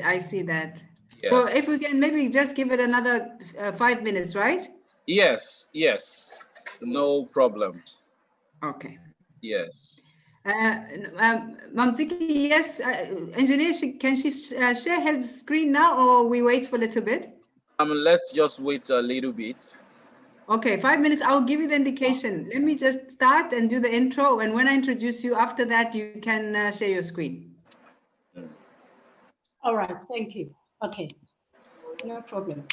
I see that. Yeah. So if we can maybe just give it another 5 minutes, right? Yes, yes. No problem. Okay. Yes. Ntsiki, yes, engineer, can she share her screen now, or we wait for a little bit? Let's just wait a little bit. Okay, 5 minutes. I'll give you the indication. Let me just start and do the intro. And when I introduce you, after that, you can share your screen. All right, thank you. Okay, no problem.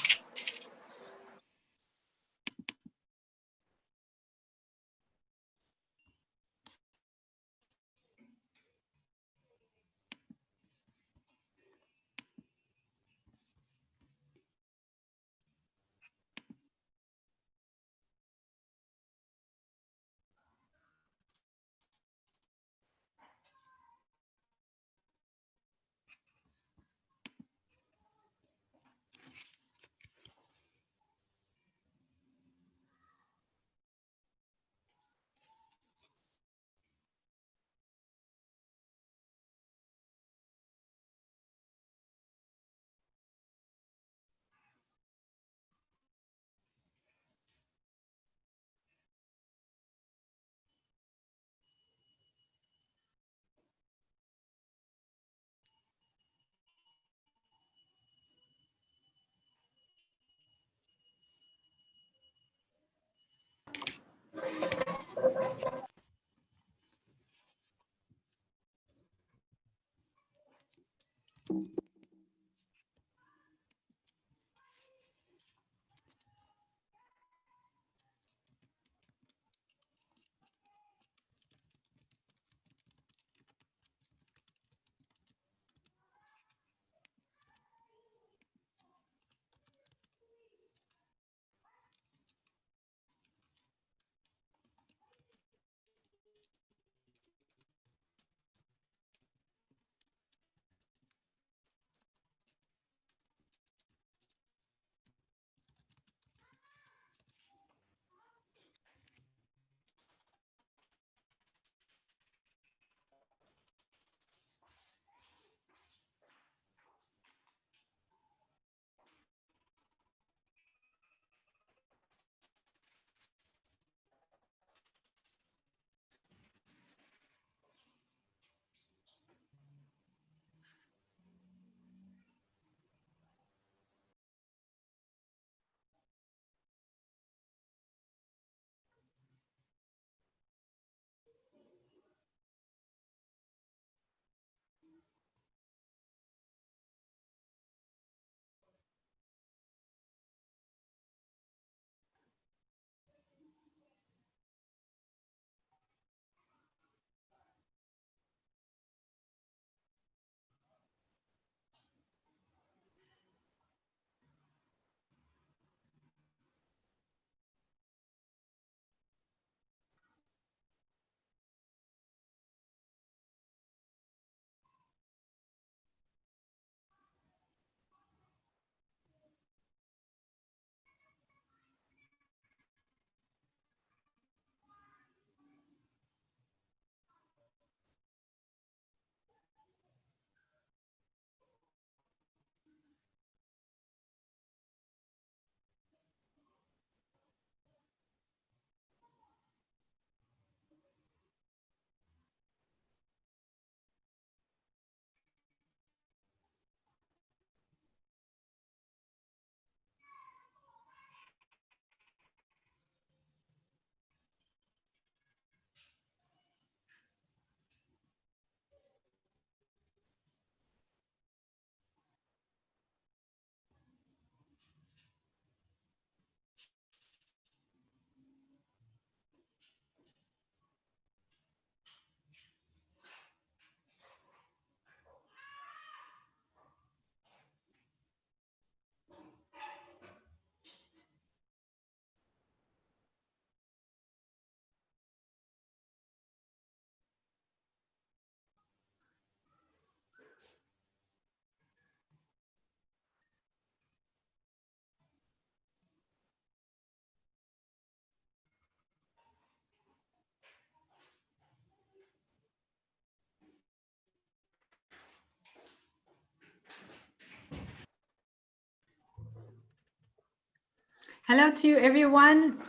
Hello to you, everyone.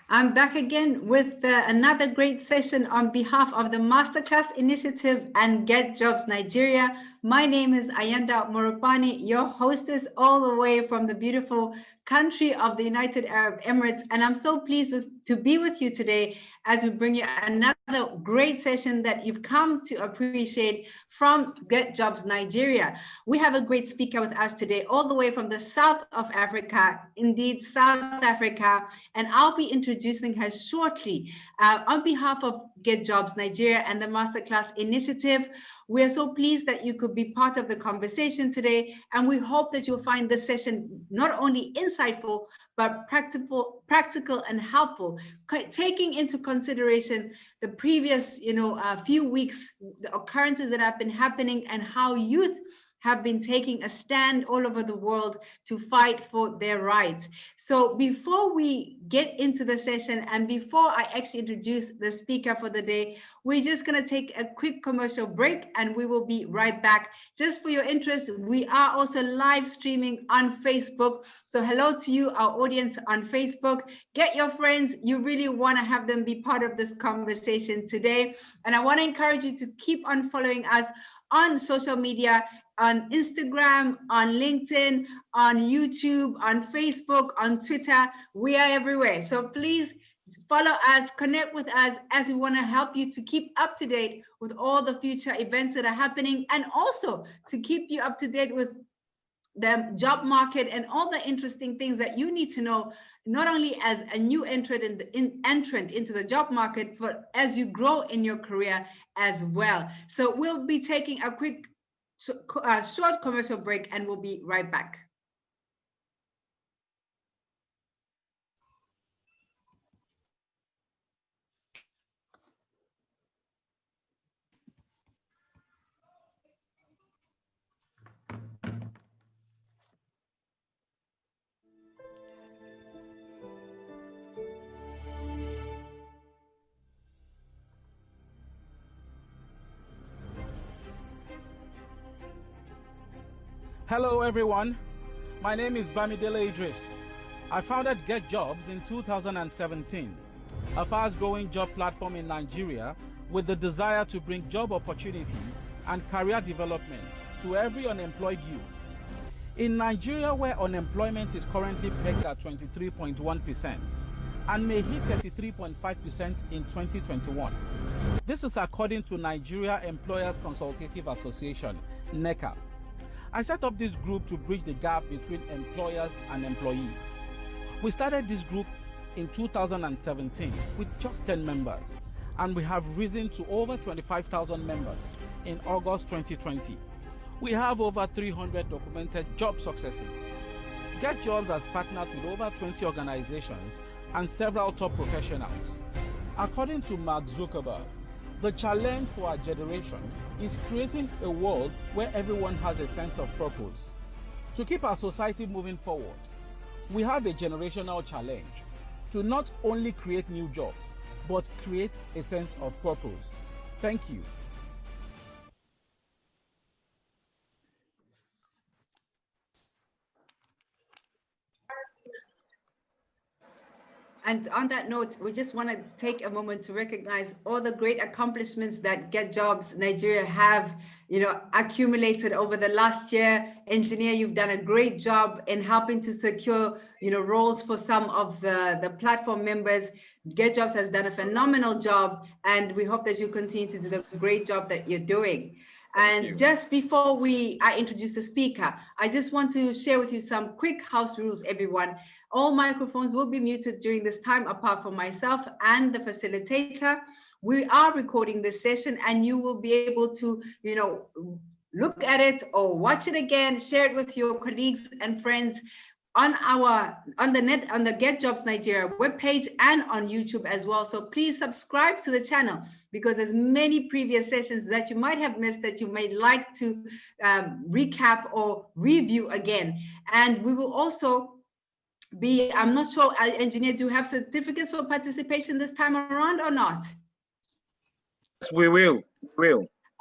I'm back again with another great session on behalf of the MasterClass Initiative and Get Jobs Nigeria. My name is Ayanda Morupani, your hostess all the way from the beautiful country of the United Arab Emirates. And I'm so pleased to be with you today as we bring you another great session that you've come to appreciate from Get Jobs Nigeria. We have a great speaker with us today, all the way from the south of Africa, indeed South Africa, and I'll be introducing her shortly. On behalf of Get Jobs Nigeria and the Masterclass Initiative, we are so pleased that you could be part of the conversation today, and we hope that you'll find this session not only insightful, but practical and helpful, taking into consideration the previous few weeks, the occurrences that have been happening, and how youth have been taking a stand all over the world to fight for their rights. So before we get into the session and before I actually introduce the speaker for the day, we're just gonna take a quick commercial break and we will be right back. Just for your interest, we are also live streaming on Facebook. So hello to you, our audience on Facebook. Get your friends, you really wanna have them be part of this conversation today. And I wanna encourage you to keep on following us on social media, on Instagram, on LinkedIn, on YouTube, on Facebook, on Twitter. We are everywhere. So please follow us, connect with us, as we want to help you to keep up to date with all the future events that are happening, and also to keep you up to date with the job market and all the interesting things that you need to know, not only as a new entrant into the job market, but as you grow in your career as well. So we'll be taking a quick short commercial break and we'll be right back. Hello everyone, my name is Bamidele Idris. I founded Get Jobs in 2017, a fast-growing job platform in Nigeria with the desire to bring job opportunities and career development to every unemployed youth. In Nigeria, where unemployment is currently pegged at 23.1% and may hit 33.5% in 2021. This is according to Nigeria Employers Consultative Association, NECA. I set up this group to bridge the gap between employers and employees. We started this group in 2017 with just 10 members, and we have risen to over 25,000 members in August 2020. We have over 300 documented job successes. Get Jobs has partnered with over 20 organizations and several top professionals. According to Mark Zuckerberg, the challenge for our generation is creating a world where everyone has a sense of purpose. To keep our society moving forward, we have a generational challenge to not only create new jobs, but create a sense of purpose. Thank you. And on that note, we just want to take a moment to recognize all the great accomplishments that Get Jobs Nigeria have, accumulated over the last year. Engineer, you've done a great job in helping to secure, roles for some of the platform members. Get Jobs has done a phenomenal job, and we hope that you continue to do the great job that you're doing. And just before I introduce the speaker, I just want to share with you some quick house rules, everyone. All microphones will be muted during this time, apart from myself and the facilitator. We are recording this session, and you will be able to, look at it or watch it again, share it with your colleagues and friends on the Get Jobs Nigeria webpage and on YouTube as well. So please subscribe to the channel, because there's many previous sessions that you might have missed that you might like to recap or review again. And we will also be, I'm not sure, Engineer, do you have certificates for participation this time around or not? We will.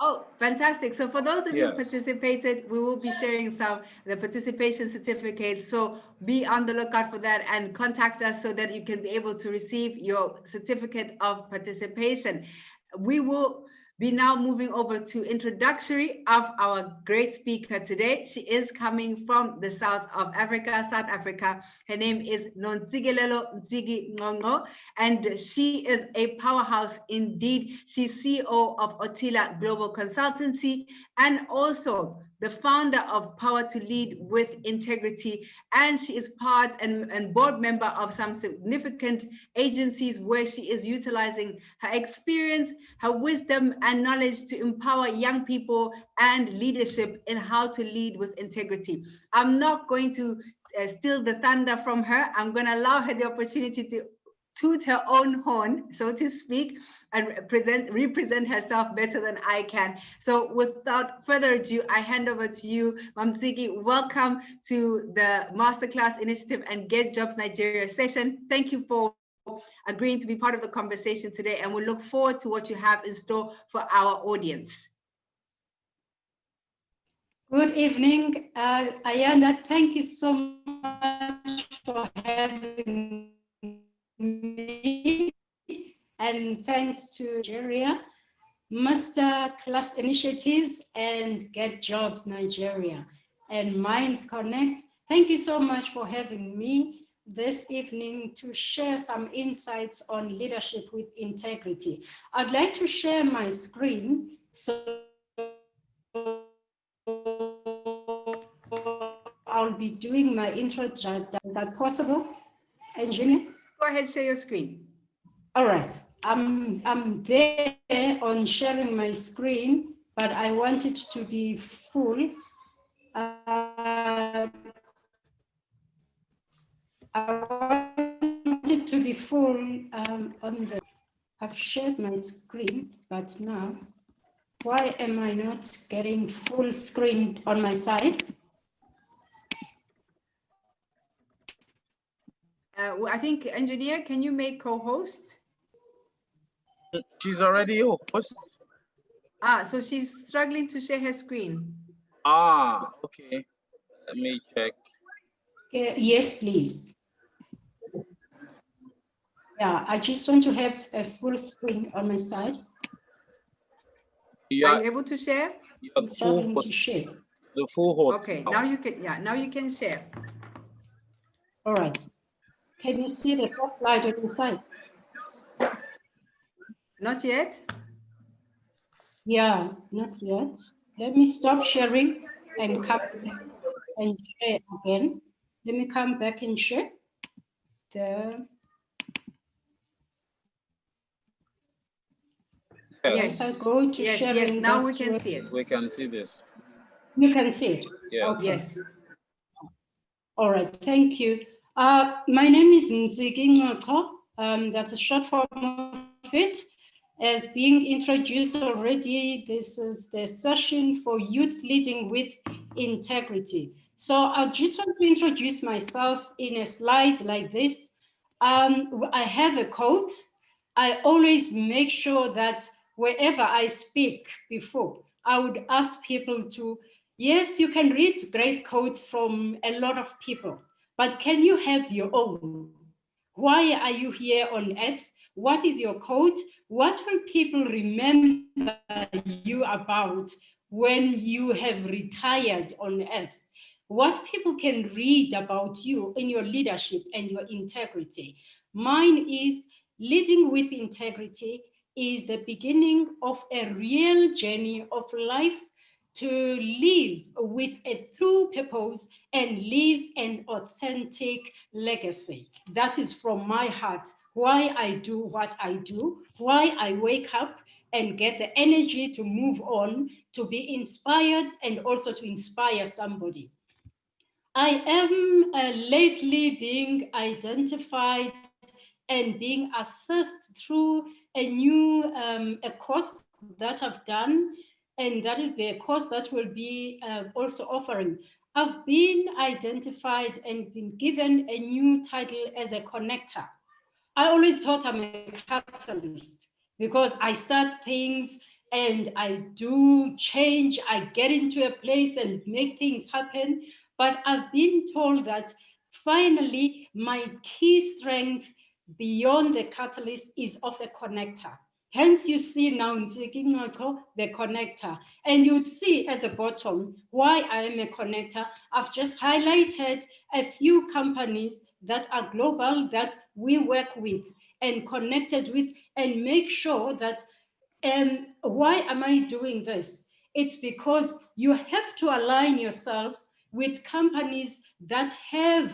Oh, fantastic. So for those of you who Yes. participated, we will be sharing the participation certificates. So be on the lookout for that and contact us so that you can be able to receive your certificate of participation. We will be now moving over to introductory of our great speaker today. She is coming from the south of Africa, South Africa. Her name is Ntsiki, and she is a powerhouse indeed. She's CEO of Otila Global Consultancy and also the founder of Power to Lead with Integrity. And she is part and board member of some significant agencies where she is utilizing her experience, her wisdom, and knowledge to empower young people and leadership in how to lead with integrity. I'm not going to steal the thunder from her. I'm going to allow her the opportunity to toot her own horn, so to speak, and represent herself better than I can. So without further ado, I hand over to you, Ntsiki. Welcome to the Masterclass Initiative and Get Jobs Nigeria session. Thank you for agreeing to be part of the conversation today, and we look forward to what you have in store for our audience. Good evening, Ayanda. Thank you so much for having me, and thanks to Nigeria, MasterClass Initiatives, and Get Jobs Nigeria, and Minds Connect. Thank you so much for having me this evening to share some insights on leadership with integrity. I'd like to share my screen so I'll be doing my introduction. Is that possible, engineer? Go ahead, share your screen. All right, I'm there on sharing my screen, but I want it to be full. I want it to be full on the. I've shared my screen, but now, why am I not getting full screen on my side? I think, engineer, can you make co-host? She's already a host. So she's struggling to share her screen. Okay. Let me check. Yes, please. Yeah, I just want to have a full screen on my side. Are you able to share? I'm struggling to share. The full host. Okay, now you can. Yeah, now you can share. All right. Can you see the first slide on the side? Not yet? Yeah, not yet. Let me stop sharing and come back and share again. Let me come back and share. There. Yes. Once I go to sharing. Yes, now we can see it. We can see this. You can see it? Yes. Okay. Yes. All right, thank you. My name is Ntsiki, Ncoco. That's a short form of it. As being introduced already, this is the session for youth leading with integrity. So I just want to introduce myself in a slide like this. I have a quote. I always make sure that wherever I speak before, I would ask people to, yes, you can read great quotes from a lot of people, but can you have your own? Why are you here on earth? What is your quote? What will people remember you about when you have retired on earth? What people can read about you in your leadership and your integrity? Mine is leading with integrity is the beginning of a real journey of life to live with a true purpose and live an authentic legacy. That is from my heart, why I do what I do, why I wake up and get the energy to move on, to be inspired and also to inspire somebody. I am lately being identified and being assessed through a new a course that I've done, and that will be a course that will be also offering. I've been identified and been given a new title as a connector. I always thought I'm a catalyst because I start things and I do change. I get into a place and make things happen. But I've been told that finally my key strength beyond the catalyst is of a connector. Hence, you see now Ntsiki, the connector. And you would see at the bottom why I am a connector. I've just highlighted a few companies that are global that we work with and connected with, and make sure that, why am I doing this? It's because you have to align yourselves with companies that have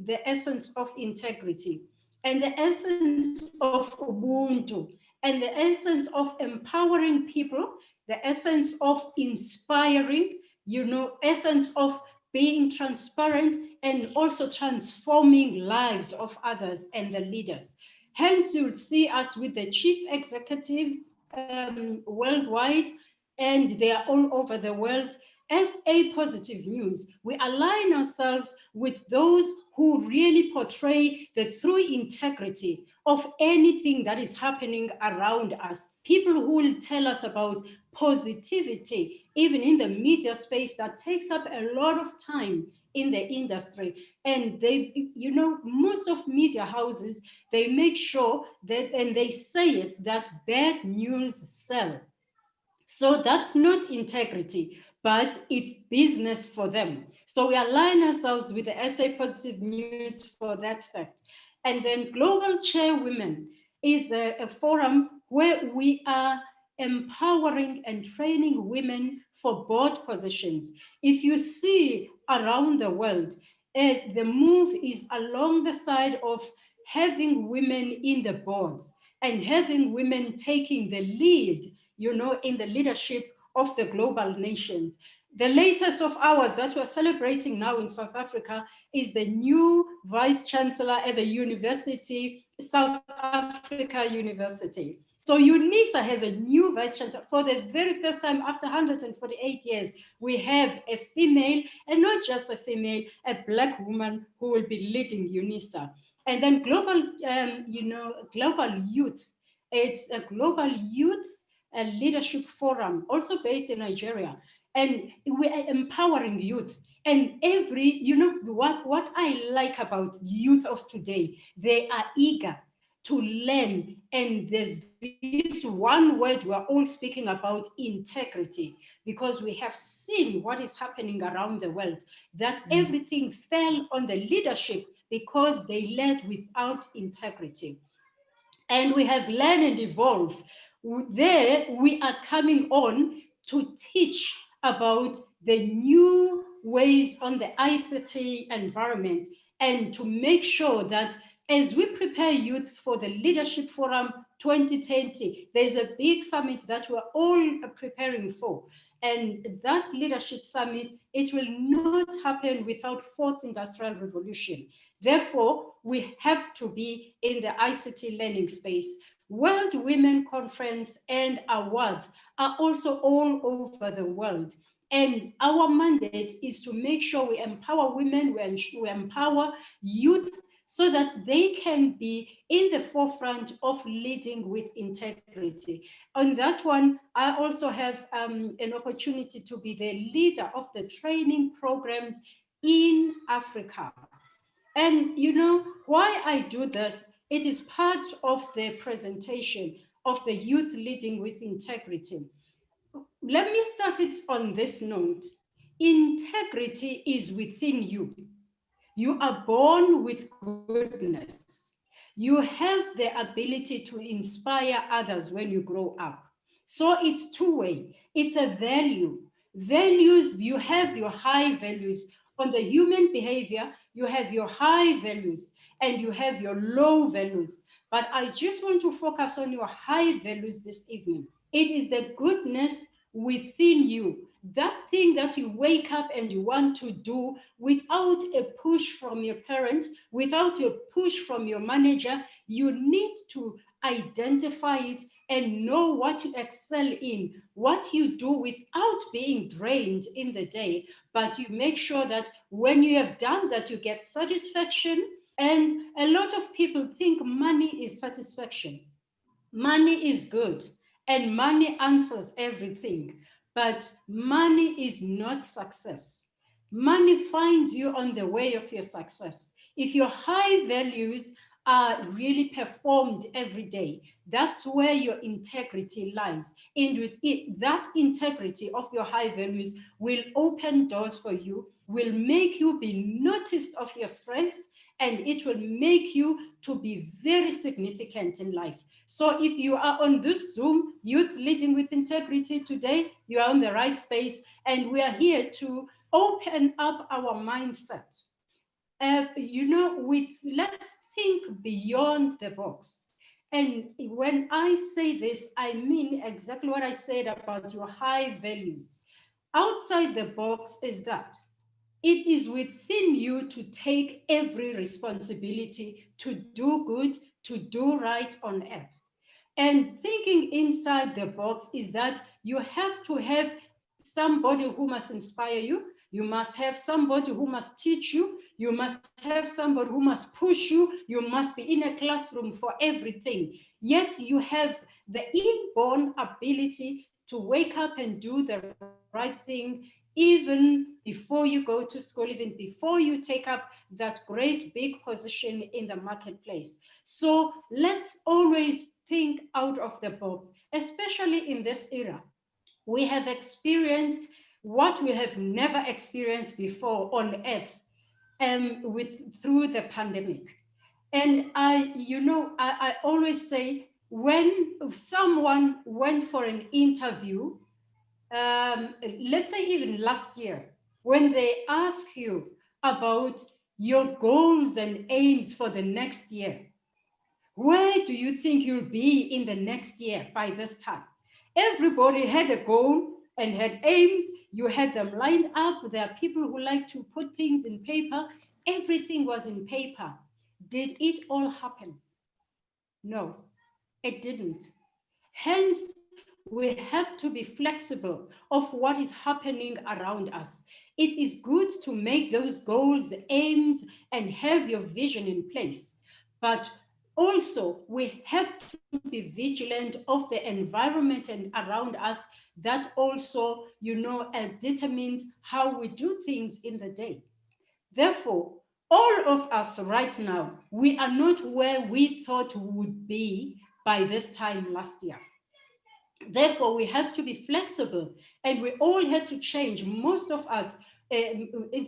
the essence of integrity and the essence of Ubuntu and the essence of empowering people, the essence of inspiring, essence of being transparent, and also transforming lives of others and the leaders. Hence, you'll see us with the chief executives worldwide, and they are all over the world. As a positive news, we align ourselves with those who really portray the true integrity of anything that is happening around us. People who will tell us about positivity, even in the media space that takes up a lot of time in the industry. And they, most of media houses, they make sure that, and they say it, that bad news sell. So that's not integrity, but it's business for them. So we align ourselves with the SA Positive News for that fact. And then Global Chairwomen is a forum where we are empowering and training women for board positions. If you see around the world, the move is along the side of having women in the boards and having women taking the lead, in the leadership of the global nations. The latest of ours that we're celebrating now in South Africa is the new Vice Chancellor at the university, South Africa University. So UNISA has a new Vice Chancellor. For the very first time after 148 years, we have a female, and not just a female, a Black woman who will be leading UNISA. And then global, global youth. It's a global youth leadership forum, also based in Nigeria. And we are empowering youth. And what I like about youth of today, they are eager to learn. And there's this one word we're all speaking about, integrity, because we have seen what is happening around the world, that everything fell on the leadership because they led without integrity. And we have learned and evolved. There, we are coming on to teach about the new ways on the ICT environment, and to make sure that as we prepare youth for the Leadership Forum 2020, there's a big summit that we're all preparing for. And that leadership summit, it will not happen without fourth industrial revolution. Therefore, we have to be in the ICT learning space. World Women Conference and awards are also all over the world. And our mandate is to make sure we empower women, we empower youth, so that they can be in the forefront of leading with integrity. On that one, I also have an opportunity to be the leader of the training programs in Africa. And why I do this, it is part of the presentation of the youth leading with integrity. Let me start it on this note. Integrity is within you. You are born with goodness. You have the ability to inspire others when you grow up. So it's two-way. It's a value. Values, you have your high values. On the human behavior, you have your high values and you have your low values. But I just want to focus on your high values this evening. It is the goodness within you, that thing that you wake up and you want to do without a push from your parents, without a push from your manager. You need to identify it and know what you excel in, what you do without being drained in the day. But you make sure that when you have done that, you get satisfaction. And a lot of people think money is satisfaction. Money is good. and money answers everything. But money is not success. Money finds you on the way of your success. If your high values are really performed every day, that's where your integrity lies. And with it, that integrity of your high values will open doors for you, will make you be noticed of your strengths, and it will make you to be very significant in life. So if you are on this Zoom, Youth Leading with Integrity today, you are on the right space, and we are here to open up our mindset. Let's think beyond the box. And when I say this, I mean exactly what I said about your high values. Outside the box is that it is within you to take every responsibility to do good, to do right on earth. And thinking inside the box is that you have to have somebody who must inspire you. You must have somebody who must teach you. You must have somebody who must push you. You must be in a classroom for everything. Yet you have the inborn ability to wake up and do the right thing even before you go to school, even before you take up that great big position in the marketplace. So let's always think out of the box, especially in this era. We have experienced what we have never experienced before on earth through the pandemic. And I always say, when someone went for an interview, let's say even last year, when they ask you about your goals and aims for the next year, where do you think you'll be in the next year by this time? Everybody had a goal and had aims. You had them lined up. There are people who like to put things in paper. Everything was in paper. Did it all happen? No, it didn't. Hence, we have to be flexible of what is happening around us. It is good to make those goals, aims, and have your vision in place. But also, we have to be vigilant of the environment and around us that also, determines how we do things in the day. Therefore, all of us right now, we are not where we thought we would be by this time last year. Therefore, we have to be flexible, and we all had to change. Most of us,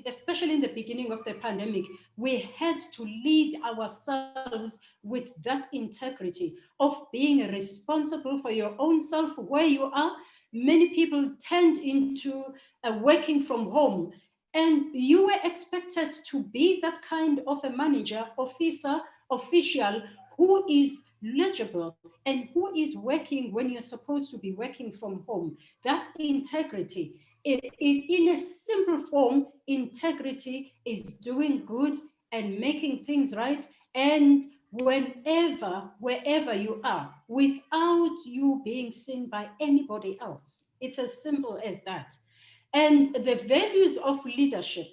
especially in the beginning of the pandemic, we had to lead ourselves with that integrity of being responsible for your own self where you are. Many people turned into working from home, and you were expected to be that kind of a manager, officer, official who is legible and who is working when you're supposed to be working from home. That's integrity. In a simple form, integrity is doing good and making things right, and wherever you are, without you being seen by anybody else. It's as simple as that. And the values of leadership.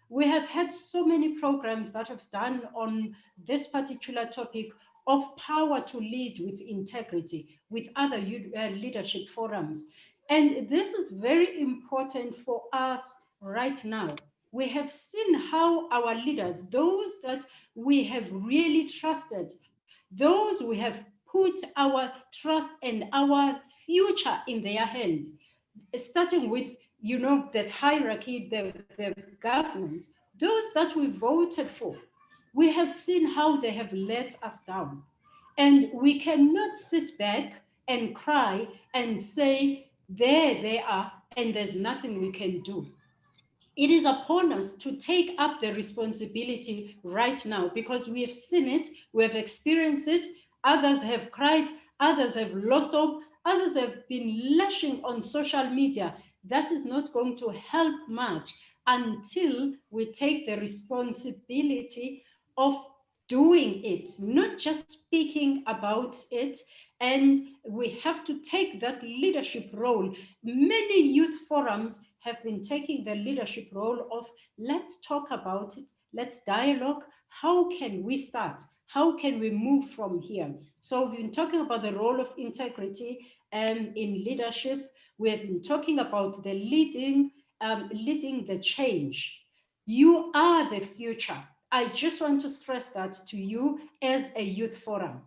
We have had so many programs that have done on this particular topic of power to lead with integrity, with other leadership forums. And this is very important for us right now. We have seen how our leaders, those that we have really trusted, those we have put our trust and our future in their hands, starting with that hierarchy, the government, those that we voted for, we have seen how they have let us down. And we cannot sit back and cry and say, there they are, and there's nothing we can do. It is upon us to take up the responsibility right now, because we have seen it, we have experienced it, others have cried, others have lost hope, others have been lashing on social media. That is not going to help much until we take the responsibility of doing it, not just speaking about it. And we have to take that leadership role. Many youth forums have been taking the leadership role of, let's talk about it, let's dialogue. How can we start? How can we move from here? So we've been talking about the role of integrity in leadership. We have been talking about the leading the change. You are the future. I just want to stress that to you as a youth forum.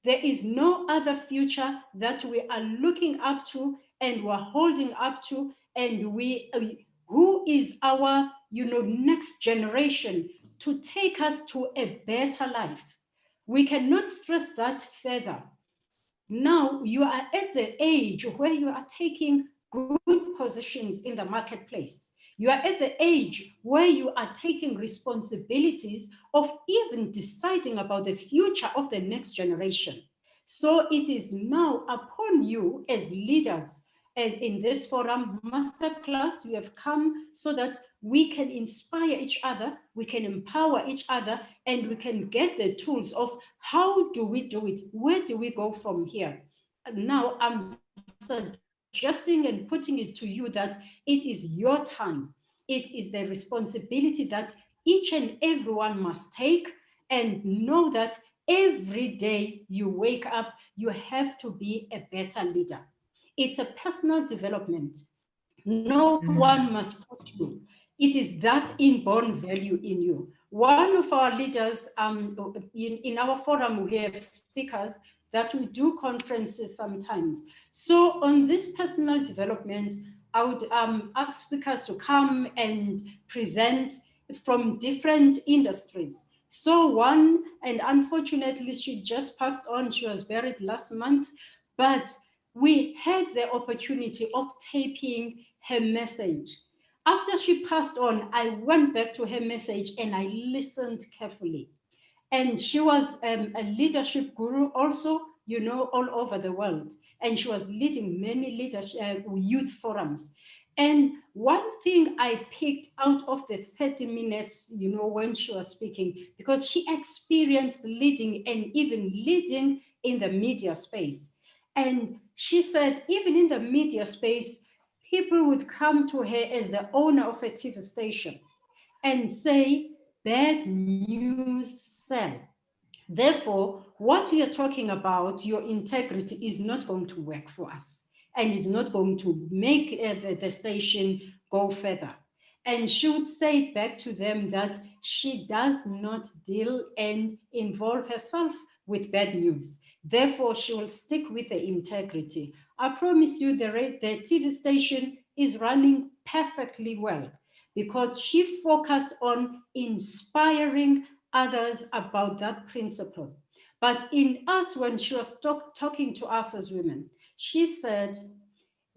There is no other future that we are looking up to and we're holding up to, and who is our next generation to take us to a better life. We cannot stress that further. Now you are at the age where you are taking good positions in the marketplace. You are at the age where you are taking responsibilities of even deciding about the future of the next generation. So it is now upon you as leaders, and in this forum, Masterclass, you have come so that we can inspire each other, we can empower each other, and we can get the tools of how do we do it? Where do we go from here? Now I'm suggesting and putting it to you that it is your time. It is the responsibility that each and everyone must take, and know that every day you wake up, you have to be a better leader. It's a personal development. No one must put you. It is that inborn value in you. One of our leaders, in our forum, we have speakers that we do conferences sometimes. So on this personal development, I would ask speakers to come and present from different industries. So one, and unfortunately she just passed on, she was buried last month, but we had the opportunity of taping her message. After she passed on, I went back to her message and I listened carefully. And she was a leadership guru also, all over the world. And she was leading many leadership youth forums. And one thing I picked out of the 30 minutes, when she was speaking, because she experienced leading and even leading in the media space. And she said, even in the media space, people would come to her as the owner of a TV station and say, bad news sell. Therefore, what we are talking about, your integrity, is not going to work for us and is not going to make the station go further. And she would say back to them that she does not deal and involve herself with bad news. Therefore, she will stick with the integrity. I promise you the TV station is running perfectly well because she focused on inspiring others about that principle. But in us, when she was talking to us as women, she said,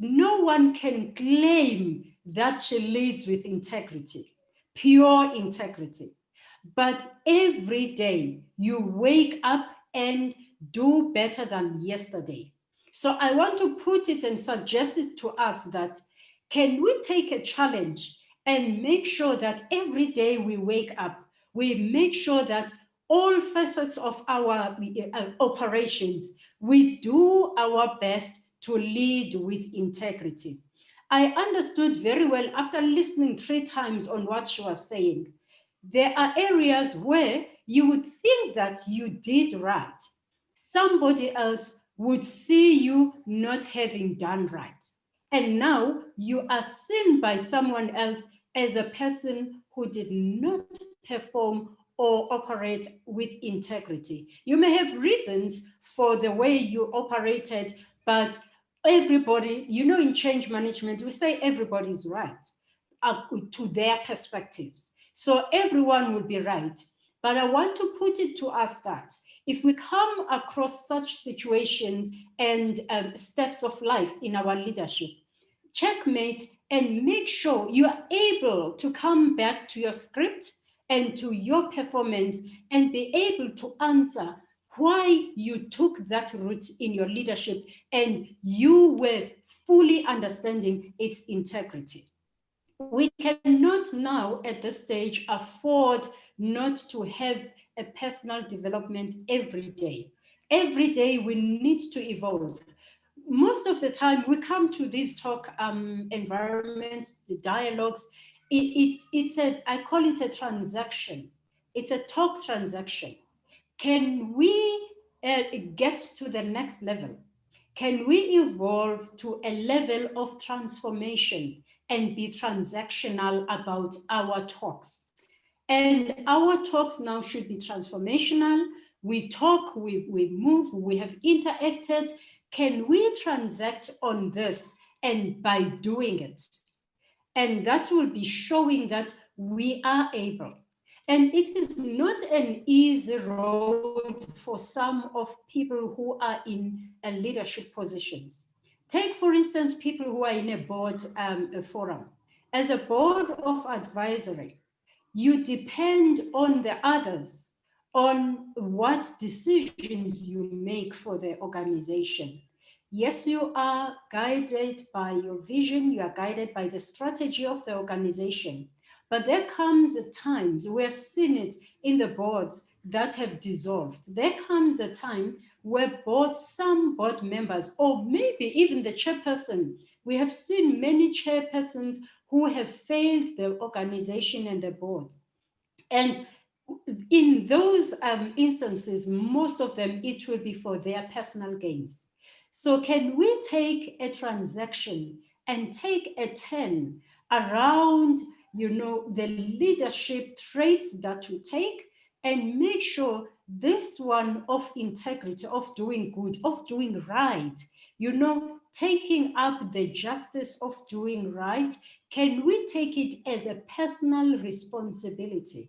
no one can claim that she leads with integrity, pure integrity. But every day you wake up and do better than yesterday. So I want to put it and suggest it to us that can we take a challenge and make sure that every day we wake up, we make sure that all facets of our operations, we do our best to lead with integrity. I understood very well after listening 3 times on what she was saying. There are areas where you would think that you did right. Somebody else would see you not having done right. And now you are seen by someone else as a person who did not perform or operate with integrity. You may have reasons for the way you operated, but everybody, in change management, we say everybody's right to their perspectives. So everyone will be right. But I want to put it to us that if we come across such situations and steps of life in our leadership, checkmate and make sure you are able to come back to your script and to your performance and be able to answer why you took that route in your leadership and you were fully understanding its integrity. We cannot now at this stage afford not to have a personal development every day. Every day we need to evolve. Most of the time we come to these talk environments, the dialogues, I call it a transaction. It's a talk transaction. Can we get to the next level? Can we evolve to a level of transformation and be transactional about our talks? And our talks now should be transformational. We talk, we move, we have interacted. Can we transact on this and by doing it? And that will be showing that we are able. And it is not an easy road for some of people who are in leadership positions. Take, for instance, people who are in a board forum. As a board of advisory, you depend on the others on what decisions you make for the organization. Yes, you are guided by your vision, you are guided by the strategy of the organization. But there comes a times, we have seen it in the boards that have dissolved. There comes a time where some board members, or maybe even the chairperson, we have seen many chairpersons who have failed the organization and the boards. And in those instances, most of them, it will be for their personal gains. So can we take a transaction and take a turn around, the leadership traits that we take and make sure this one of integrity, of doing good, of doing right, taking up the justice of doing right, can we take it as a personal responsibility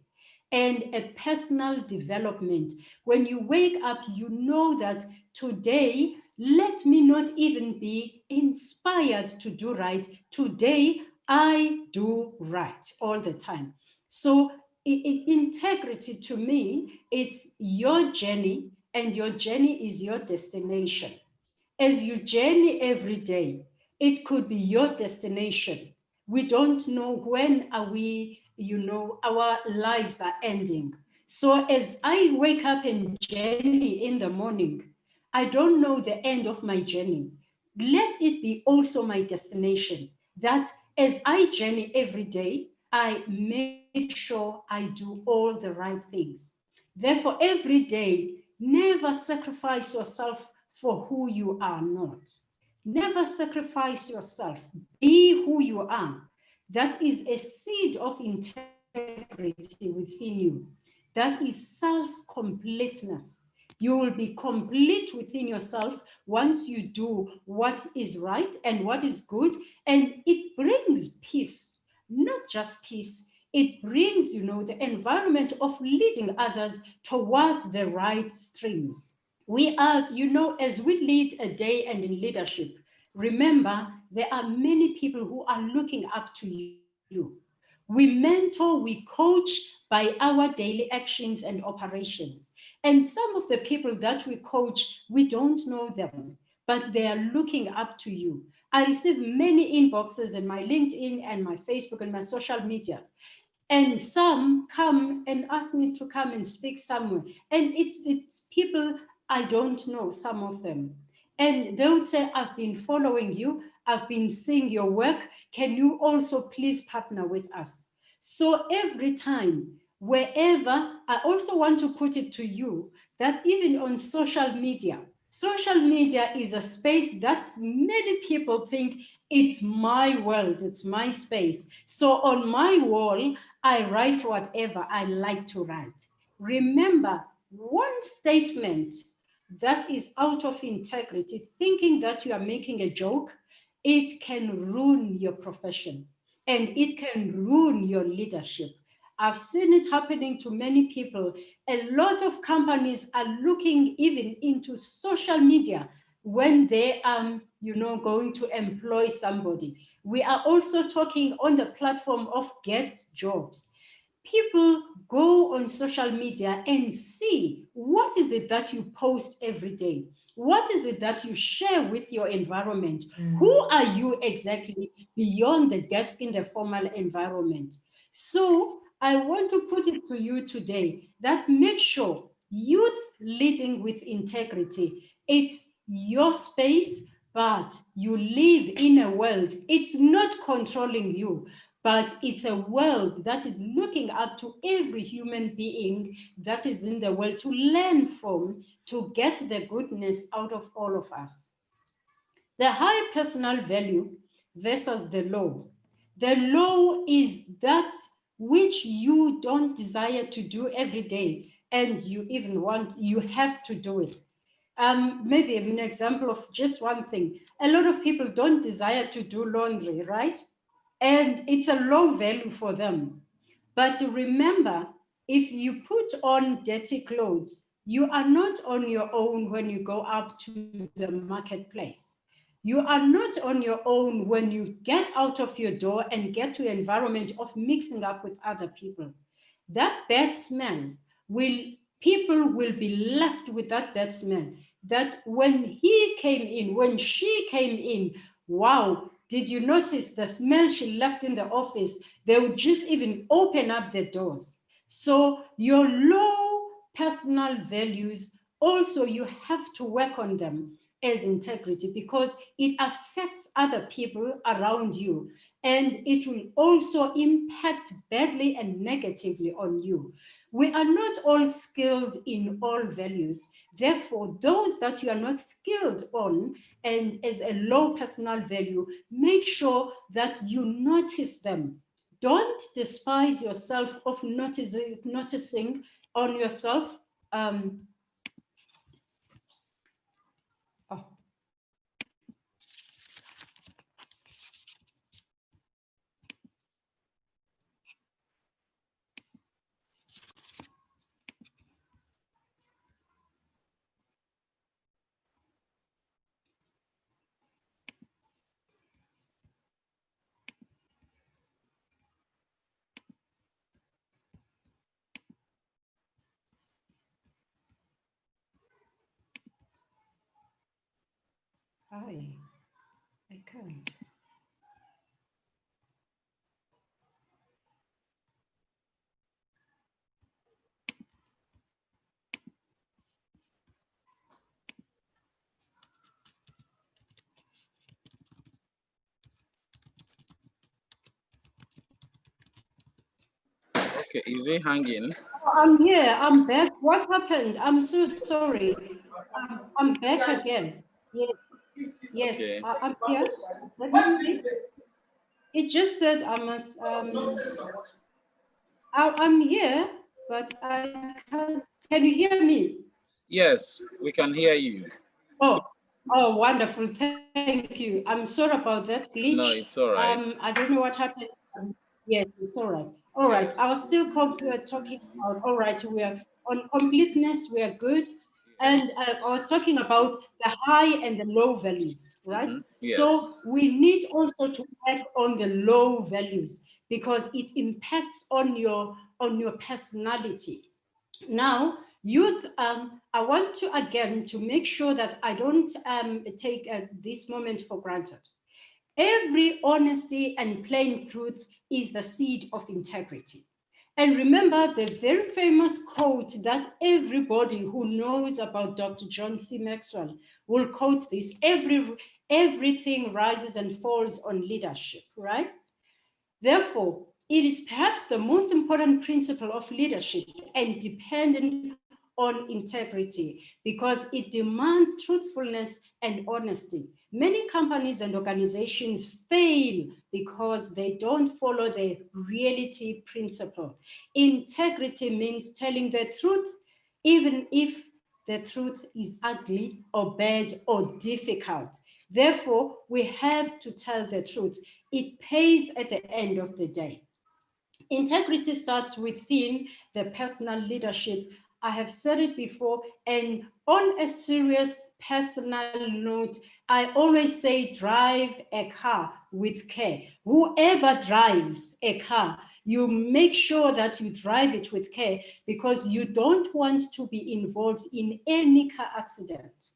and a personal development? When you wake up, you know that today, let me not even be inspired to do right. Today, I do right all the time. So integrity to me, it's your journey, and your journey is your destination. As you journey every day, it could be your destination. We don't know when are we, our lives are ending. So as I wake up and journey in the morning, I don't know the end of my journey. Let it be also my destination, that as I journey every day, I make sure I do all the right things. Therefore, every day, never sacrifice yourself for who you are not. Never sacrifice yourself. Be who you are. That is a seed of integrity within you. That is self-completeness. You will be complete within yourself once you do what is right and what is good. And it brings peace, not just peace. It brings, the environment of leading others towards the right streams. We are, as we lead a day and in leadership, remember, there are many people who are looking up to you. We mentor, we coach by our daily actions and operations. And some of the people that we coach, we don't know them, but they are looking up to you. I receive many inboxes in my LinkedIn and my Facebook and my social media. And some come and ask me to come and speak somewhere. And it's people I don't know, some of them. And they would say, I've been following you, I've been seeing your work. Can you also please partner with us? So every time, wherever, I also want to put it to you that even on social media is a space that many people think it's my world, it's my space. So on my wall, I write whatever I like to write. Remember, one statement that is out of integrity, thinking that you are making a joke, it can ruin your profession and it can ruin your leadership. I've seen it happening to many people. A lot of companies are looking even into social media when they are, going to employ somebody. We are also talking on the platform of Get Jobs. People go on social media and see what is it that you post every day. What is it that you share with your environment? Who are you exactly beyond the desk in the formal environment? So I want to put it to you today that make sure youth leading with integrity, it's your space, but you live in a world, it's not controlling you, but it's a world that is looking up to every human being that is in the world to learn from, to get the goodness out of all of us. The high personal value versus the low. The low is that which you don't desire to do every day, and you have to do it. Maybe an example of just one thing. A lot of people don't desire to do laundry, right? And it's a low value for them. But remember, if you put on dirty clothes, you are not on your own when you go out to the marketplace. You are not on your own when you get out of your door and get to an environment of mixing up with other people. That bad smell people will be left with that bad smell. That when he came in, when she came in, wow, did you notice the smell she left in the office? They would just even open up the doors. So your low personal values, also you have to work on them as integrity, because it affects other people around you, and it will also impact badly and negatively on you. We are not all skilled in all values. Therefore, those that you are not skilled on and as a low personal value, make sure that you notice them. Don't despise yourself of noticing on yourself. Oh. I can't. Okay, is he hanging? I'm here. I'm back. What happened? I'm so sorry. I'm back again. Yes. Yes. Okay. I'm here. Let me see. It just said I must. I'm here, but I can't. Can you hear me? Yes, we can hear you. Oh, wonderful. Thank you. I'm sorry about that glitch. No, it's all right. I don't know what happened. Yes, it's all right. All right. I was still talking about, all right, we are on completeness, we are good. And I was talking about the high and the low values, right? Yes. So we need also to work on the low values, because it impacts on your personality. Now, youth, I want to again to make sure that I don't take this moment for granted. Every honesty and plain truth is the seed of integrity. And remember the very famous quote that everybody who knows about Dr. John C. Maxwell will quote this: everything rises and falls on leadership, right? Therefore, it is perhaps the most important principle of leadership and dependent on integrity, because it demands truthfulness and honesty. Many companies and organizations fail because they don't follow the reality principle. Integrity means telling the truth, even if the truth is ugly or bad or difficult. Therefore, we have to tell the truth. It pays at the end of the day. Integrity starts within the personal leadership. I have said it before, and on a serious personal note, I always say drive a car with care. Whoever drives a car, you make sure that you drive it with care, because you don't want to be involved in any car accident.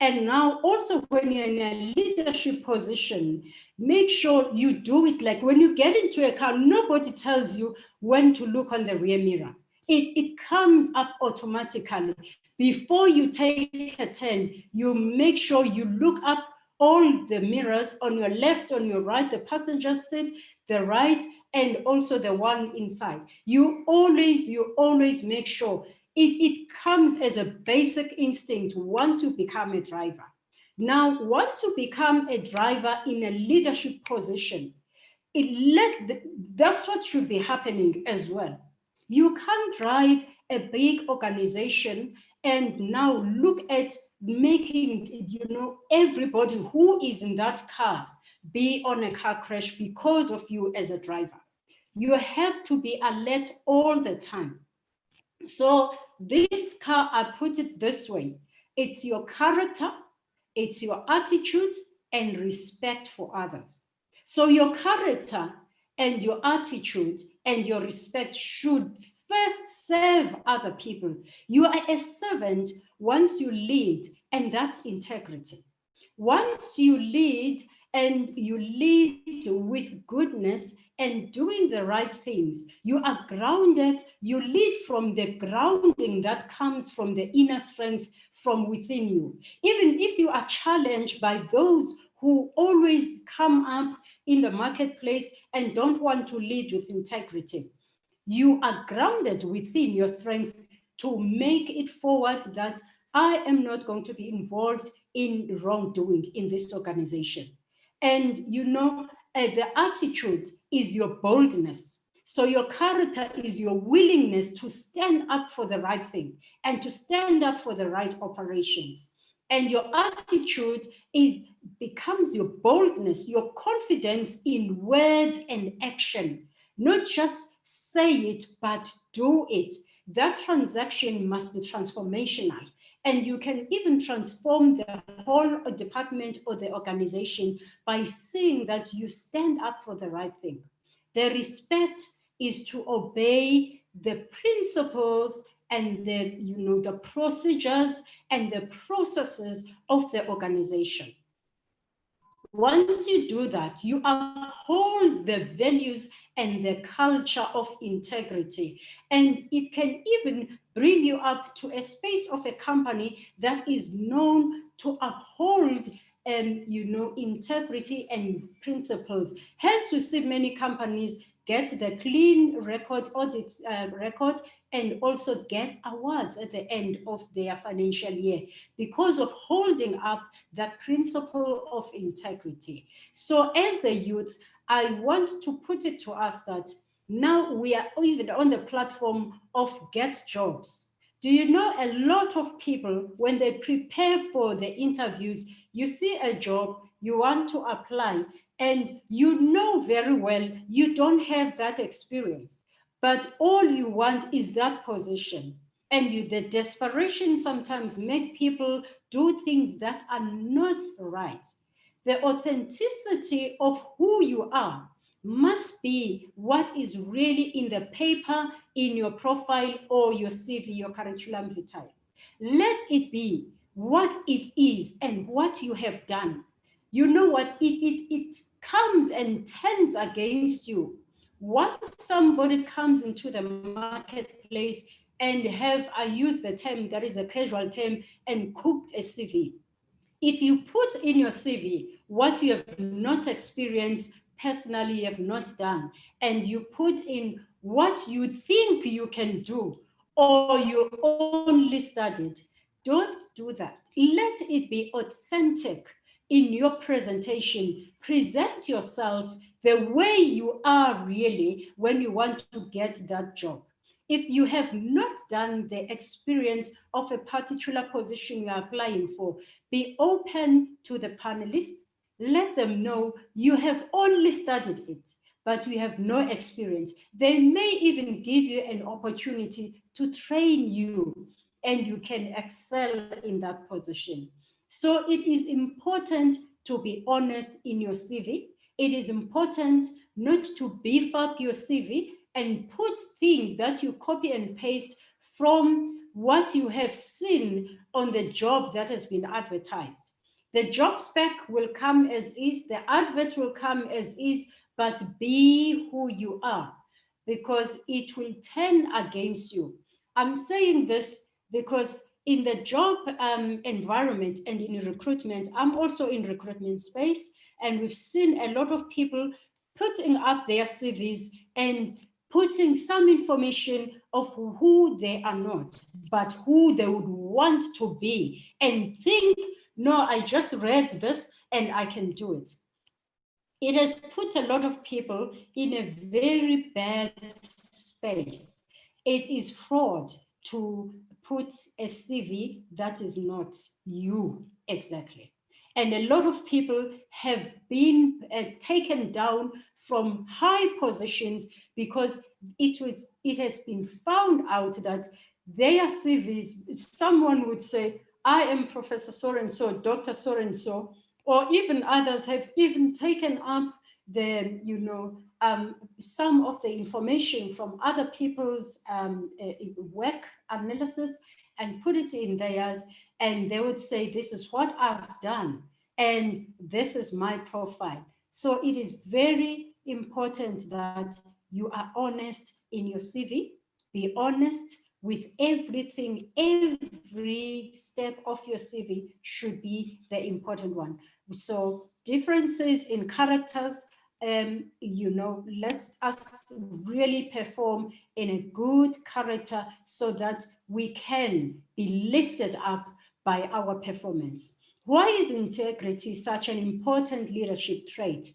And now also when you're in a leadership position, make sure you do it like when you get into a car, nobody tells you when to look on the rear mirror. It comes up automatically. Before you take a turn, you make sure you look up all the mirrors on your left, on your right, the passenger seat, the right, and also the one inside. You always make sure it comes as a basic instinct once you become a driver. Now, once you become a driver in a leadership position, that's what should be happening as well. You can't drive a big organization and now look at making, everybody who is in that car be on a car crash because of you as a driver. You have to be alert all the time. So this car, I put it this way, it's your character, it's your attitude and respect for others. So your character and your attitude and your respect should first serve other people. You are a servant once you lead, and that's integrity. Once you lead and you lead with goodness and doing the right things, you are grounded, you lead from the grounding that comes from the inner strength from within you. Even if you are challenged by those who always come up in the marketplace and don't want to lead with integrity, you are grounded within your strength to make it forward that I am not going to be involved in wrongdoing in this organization. And the attitude is your boldness. So your character is your willingness to stand up for the right thing and to stand up for the right operations. And your attitude becomes your boldness, your confidence in words and action, not just say it, but do it. That transaction must be transformational. And you can even transform the whole department or the organization by saying that you stand up for the right thing. The respect is to obey the principles and the procedures and the processes of the organization. Once you do that, you uphold the values and the culture of integrity. And it can even bring you up to a space of a company that is known to uphold integrity and principles. Hence, we see many companies get the clean record audit record and also get awards at the end of their financial year because of holding up that principle of integrity. So as the youth, I want to put it to us that now we are even on the platform of Get Jobs. Do you know a lot of people, when they prepare for the interviews, you see a job, you want to apply, and you know very well you don't have that experience, but all you want is that position. And the desperation sometimes make people do things that are not right. The authenticity of who you are must be what is really in the paper, in your profile or your CV, your curriculum vitae. Let it be what it is and what you have done. You know what? It comes and turns against you. Once somebody comes into the marketplace and I use the term, there is a casual term, and cooked a CV. If you put in your CV what you have not experienced, personally you have not done, and you put in what you think you can do or you only studied, don't do that. Let it be authentic in your presentation. Present yourself the way you are really when you want to get that job. If you have not done the experience of a particular position you are applying for, be open to the panelists. Let them know you have only studied it, but you have no experience. They may even give you an opportunity to train you, and you can excel in that position. So it is important to be honest in your CV. It is important not to beef up your CV and put things that you copy and paste from what you have seen on the job that has been advertised. The job spec will come as is, the advert will come as is, but be who you are, because it will turn against you. I'm saying this because in the job environment and in recruitment, I'm also in recruitment space, and we've seen a lot of people putting up their CVs and putting some information of who they are not, but who they would want to be, and think no, I just read this and I can do it. It has put a lot of people in a very bad space. It is fraud to put a CV that is not you exactly. And a lot of people have been taken down from high positions because it has been found out that their CVs, someone would say, I am Professor so-and-so, Dr. so-and-so, or even others have even taken up the, some of the information from other people's work analysis and put it in theirs, and they would say, this is what I've done, and this is my profile. So it is very important that you are honest in your CV, be honest with everything. Every step of your CV should be the important one. So differences in characters, let us really perform in a good character so that we can be lifted up by our performance. Why is integrity such an important leadership trait?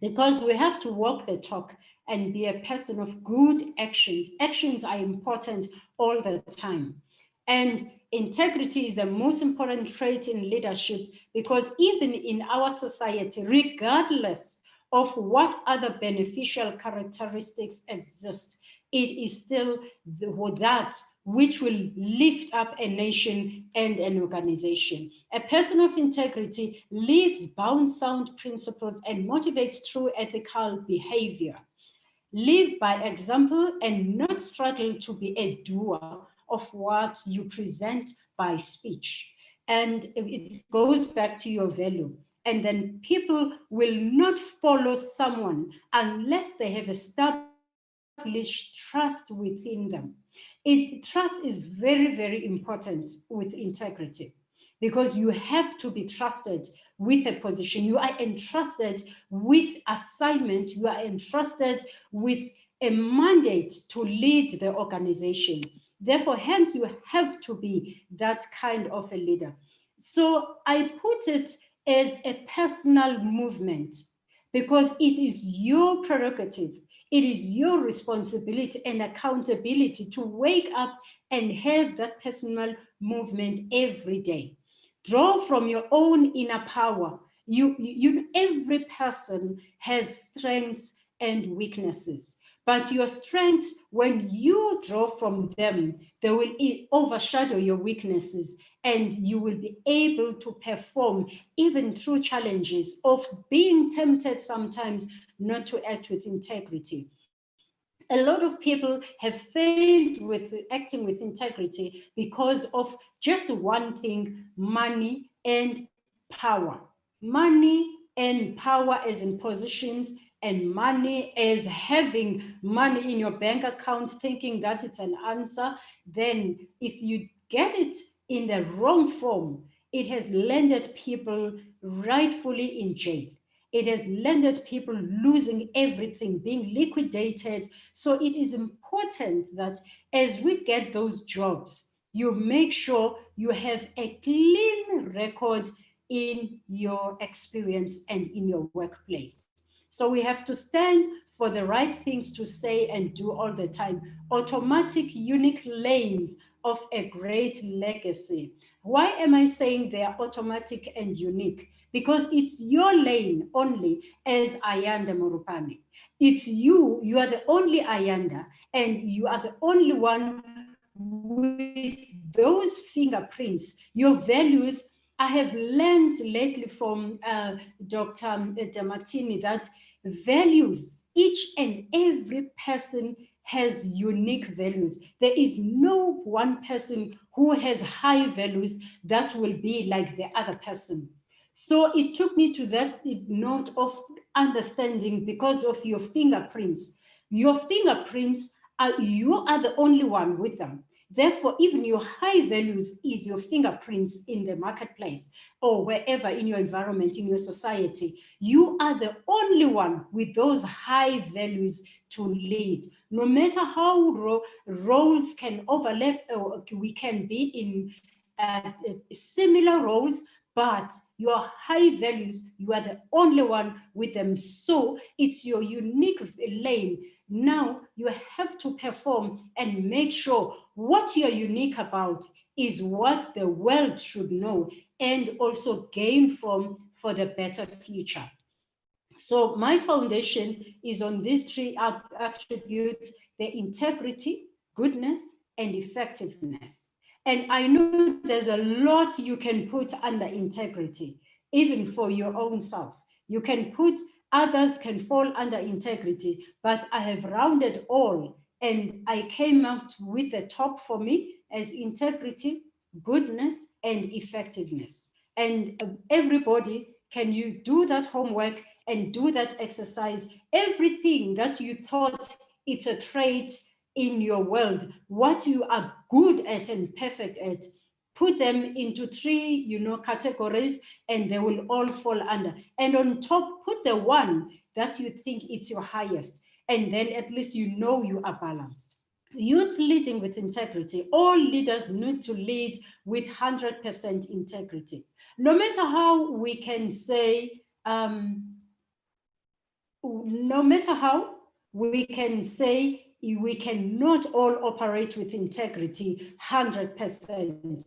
Because we have to walk the talk and be a person of good actions. Actions are important all the time. And integrity is the most important trait in leadership, because even in our society, regardless of what other beneficial characteristics exist, it is still that which will lift up a nation and an organization. A person of integrity lives bound sound principles and motivates true ethical behavior. Live by example and not struggle to be a doer of what you present by speech. And it goes back to your value. And then people will not follow someone unless they have established trust within them. Trust is very, very important with integrity, because you have to be trusted with a position. You are entrusted with assignment. You are entrusted with a mandate to lead the organization. Therefore, hence, you have to be that kind of a leader. So I put it as a personal movement, because it is your prerogative. It is your responsibility and accountability to wake up and have that personal movement every day. Draw from your own inner power. Every person has strengths and weaknesses, but your strengths, when you draw from them, they will overshadow your weaknesses, and you will be able to perform even through challenges of being tempted sometimes not to act with integrity. A lot of people have failed with acting with integrity because of just one thing: money and power. Money and power as in positions, and money as having money in your bank account, thinking that it's an answer. Then if you get it in the wrong form, it has landed people rightfully in jail. It has landed people losing everything, being liquidated. So it is important that as we get those jobs, you make sure you have a clean record in your experience and in your workplace. So we have to stand for the right things to say and do all the time. Automatic, unique lanes of a great legacy. Why am I saying they are automatic and unique? Because it's your lane only as Ayanda Morupane. It's you are the only Ayanda, and you are the only one with those fingerprints, your values. I have learned lately from Dr. Damatini that values, each and every person has unique values. There is no one person who has high values that will be like the other person. So it took me to that note of understanding, because of your fingerprints. Your fingerprints you are the only one with them. Therefore, even your high values is your fingerprints in the marketplace or wherever in your environment, in your society. You are the only one with those high values to lead. No matter how roles can overlap, or we can be in similar roles, but your high values, you are the only one with them. So it's your unique lane. Now you have to perform and make sure what you're unique about is what the world should know and also gain from for the better future. So my foundation is on these three attributes: the integrity, goodness, and effectiveness. And I know there's a lot you can put under integrity, even for your own self. You can put, others can fall under integrity, but I have rounded all, and I came out with the top for me as integrity, goodness, and effectiveness. And everybody, can you do that homework and do that exercise? Everything that you thought it's a trait in your world, what you are good at and perfect at, put them into three, categories, and they will all fall under. And on top, put the one that you think it's your highest, and then at least you know you are balanced. Youth leading with integrity. All leaders need to lead with 100% integrity. No matter how we can say, no matter how we can say we cannot all operate with integrity 100%,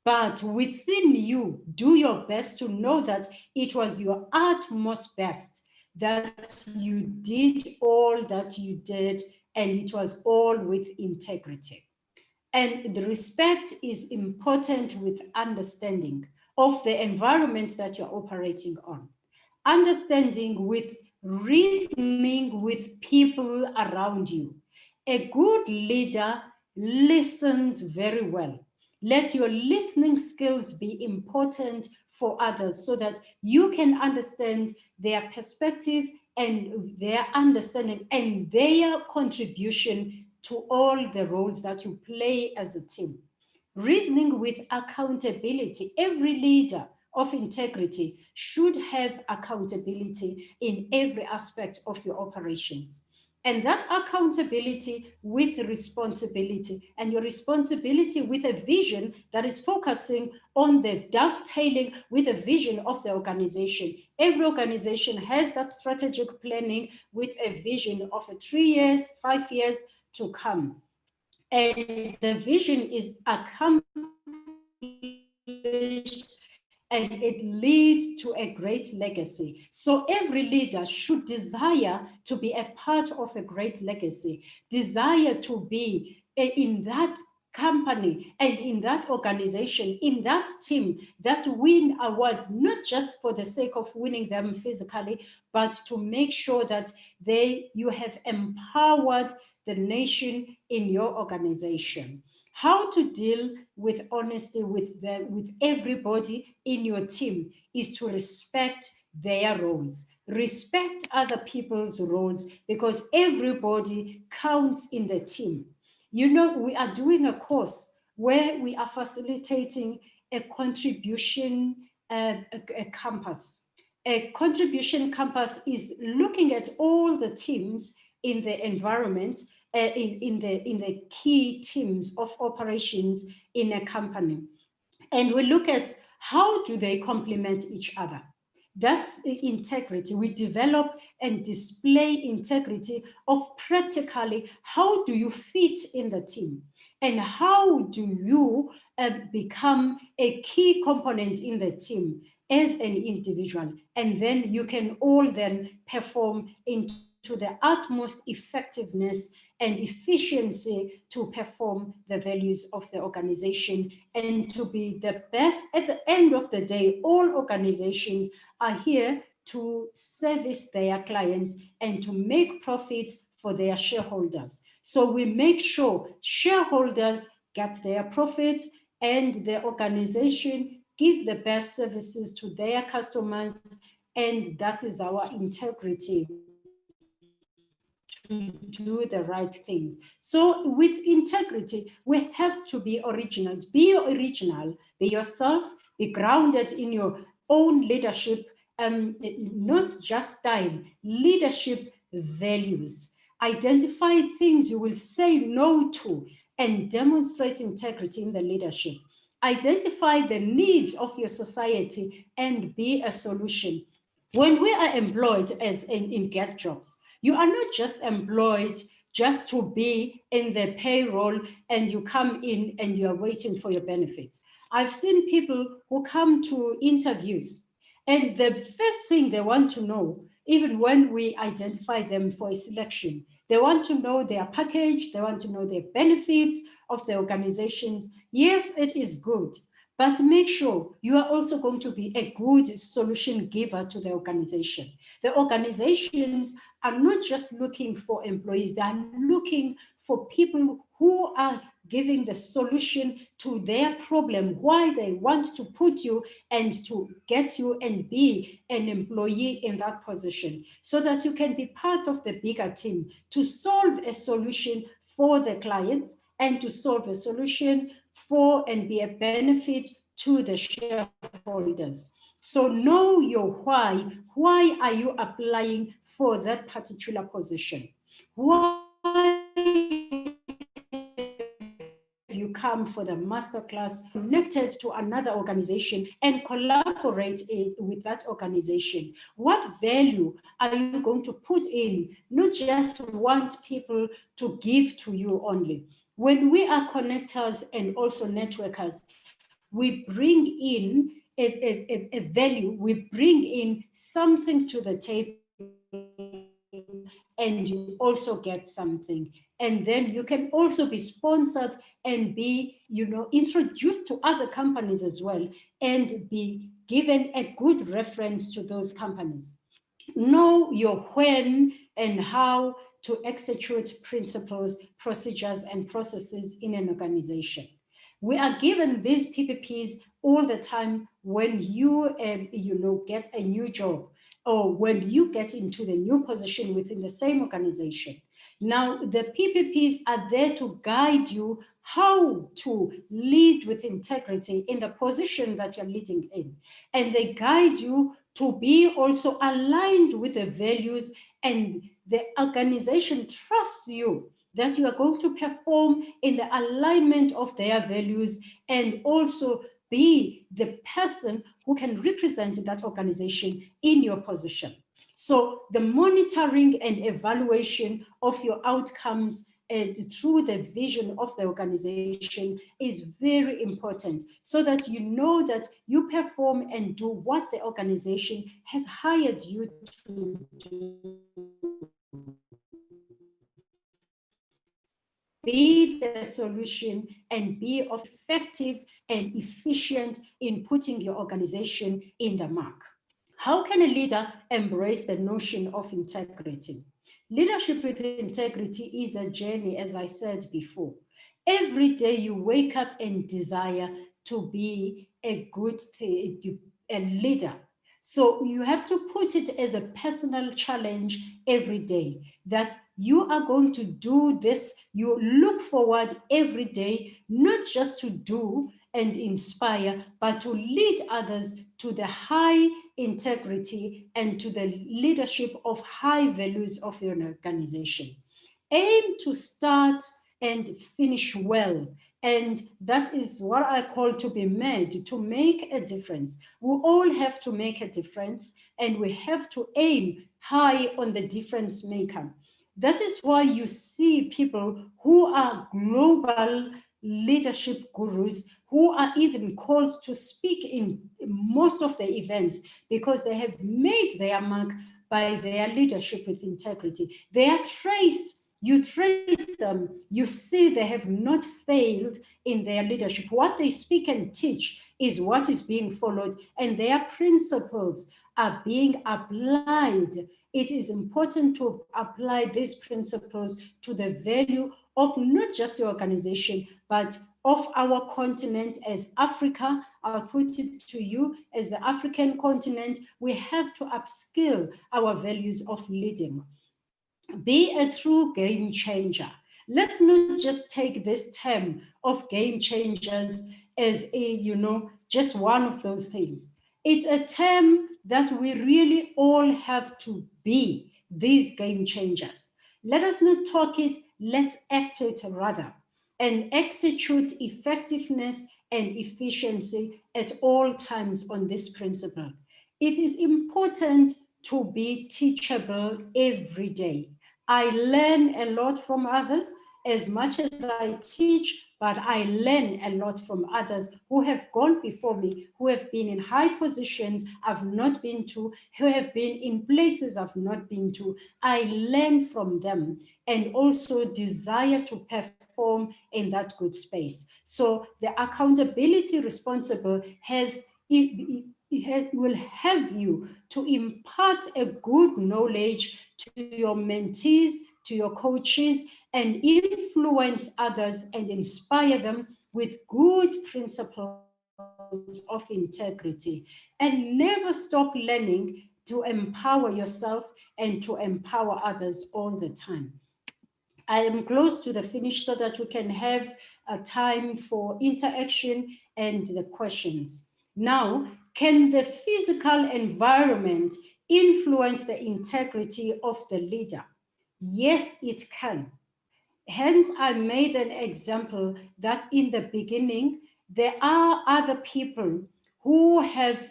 but within you, do your best to know that it was your utmost best, that you did all that you did, and it was all with integrity. And the respect is important with understanding of the environment that you're operating on. Understanding with reasoning with people around you. A good leader listens very well. Let your listening skills be important for others so that you can understand their perspective and their understanding and their contribution to all the roles that you play as a team. Reasoning with accountability. Every leader of integrity should have accountability in every aspect of your operations. And that accountability with responsibility, and your responsibility with a vision that is focusing on the dovetailing with a vision of the organization. Every organization has that strategic planning with a vision of 3 years, 5 years to come. And the vision is accomplished and it leads to a great legacy. So every leader should desire to be a part of a great legacy, desire to be in that company and in that organization, in that team that win awards, not just for the sake of winning them physically, but to make sure that you have empowered the nation in your organization. How to deal with honesty with everybody in your team is to respect their roles. Respect other people's roles because everybody counts in the team. We are doing a course where we are facilitating a contribution a campus. A contribution campus is looking at all the teams in the environment, in the key teams of operations in a company. And we look at how do they complement each other. That's integrity. We develop and display integrity of practically how do you fit in the team and how do you become a key component in the team as an individual. And then you can all then perform into the utmost effectiveness and efficiency to perform the values of the organization and to be the best. At the end of the day, all organizations are here to service their clients and to make profits for their shareholders. So we make sure shareholders get their profits and the organization give the best services to their customers, and that is our integrity to do the right things. So with integrity, we have to be originals. Be original, be yourself, be grounded in your own leadership, not just style, leadership values. Identify things you will say no to and demonstrate integrity in the leadership. identify the needs of your society, and be a solution. When we are employed as in Get Jobs, you are not just employed just to be in the payroll and you come in and you are waiting for your benefits. I've seen people who come to interviews and the first thing they want to know, even when we identify them for a selection, they want to know their package, they want to know their benefits of the organizations. Yes, it is good, but make sure you are also going to be a good solution giver to the organization. The organizations are not just looking for employees, they are looking for people who are giving the solution to their problem, why they want to put you and to get you and be an employee in that position, so that you can be part of the bigger team to solve a solution for the clients and to solve a solution for and be a benefit to the shareholders. So know your why. Why are you applying for that particular position? Why you come for the masterclass, connected to another organization and collaborate with that organization? What value are you going to put in? Not just want people to give to you only. When we are connectors and also networkers, we bring in a value, we bring in something to the table, and you also get something. And then you can also be sponsored and be, introduced to other companies as well, and be given a good reference to those companies. Know your when and how to execute principles, procedures, and processes in an organization. We are given these PPPs all the time when you, get a new job, or when you get into the new position within the same organization. Now, the PPPs are there to guide you how to lead with integrity in the position that you're leading in. And they guide you to be also aligned with the values, and the organization trusts you that you are going to perform in the alignment of their values, and also be the person who can represent that organization in your position. So the monitoring and evaluation of your outcomes through the vision of the organization is very important, so that you know that you perform and do what the organization has hired you to do. Be the solution and be effective and efficient in putting your organization in the mark. How can a leader embrace the notion of integrity? Leadership with integrity is a journey, as I said before. Every day you wake up and desire to be a good leader. So you have to put it as a personal challenge every day, that you are going to do this. You look forward every day, not just to do and inspire, but to lead others to the high integrity and to the leadership of high values of your organization. Aim to start and finish well. And that is what I call to be made, to make a difference. We all have to make a difference, and we have to aim high on the difference maker. That is why you see people who are global leadership gurus, who are even called to speak in most of the events, because they have made their mark by their leadership with integrity. You trace them, you see they have not failed in their leadership. What they speak and teach is what is being followed, and their principles are being applied. It is important to apply these principles to the value of not just your organization, but of our continent as Africa. I'll put it to you, as the African continent, we have to upskill our values of leading. Be a true game changer. Let's not just take this term of game changers as just one of those things. It's a term that we really all have to be these game changers. Let us not talk it, let's act it rather, and execute effectiveness and efficiency at all times on this principle. It is important to be teachable every day. I learn a lot from others as much as I teach, but I learn a lot from others who have gone before me, who have been in high positions I've not been to, who have been in places I've not been to. I learn from them and also desire to perform in that good space. So the accountability responsible will have you to impart a good knowledge to your mentees, to your coaches, and influence others and inspire them with good principles of integrity. And never stop learning to empower yourself and to empower others all the time. I am close to the finish so that we can have a time for interaction and the questions. Now, can the physical environment influence the integrity of the leader? Yes, it can. Hence, I made an example that in the beginning, there are other people who have,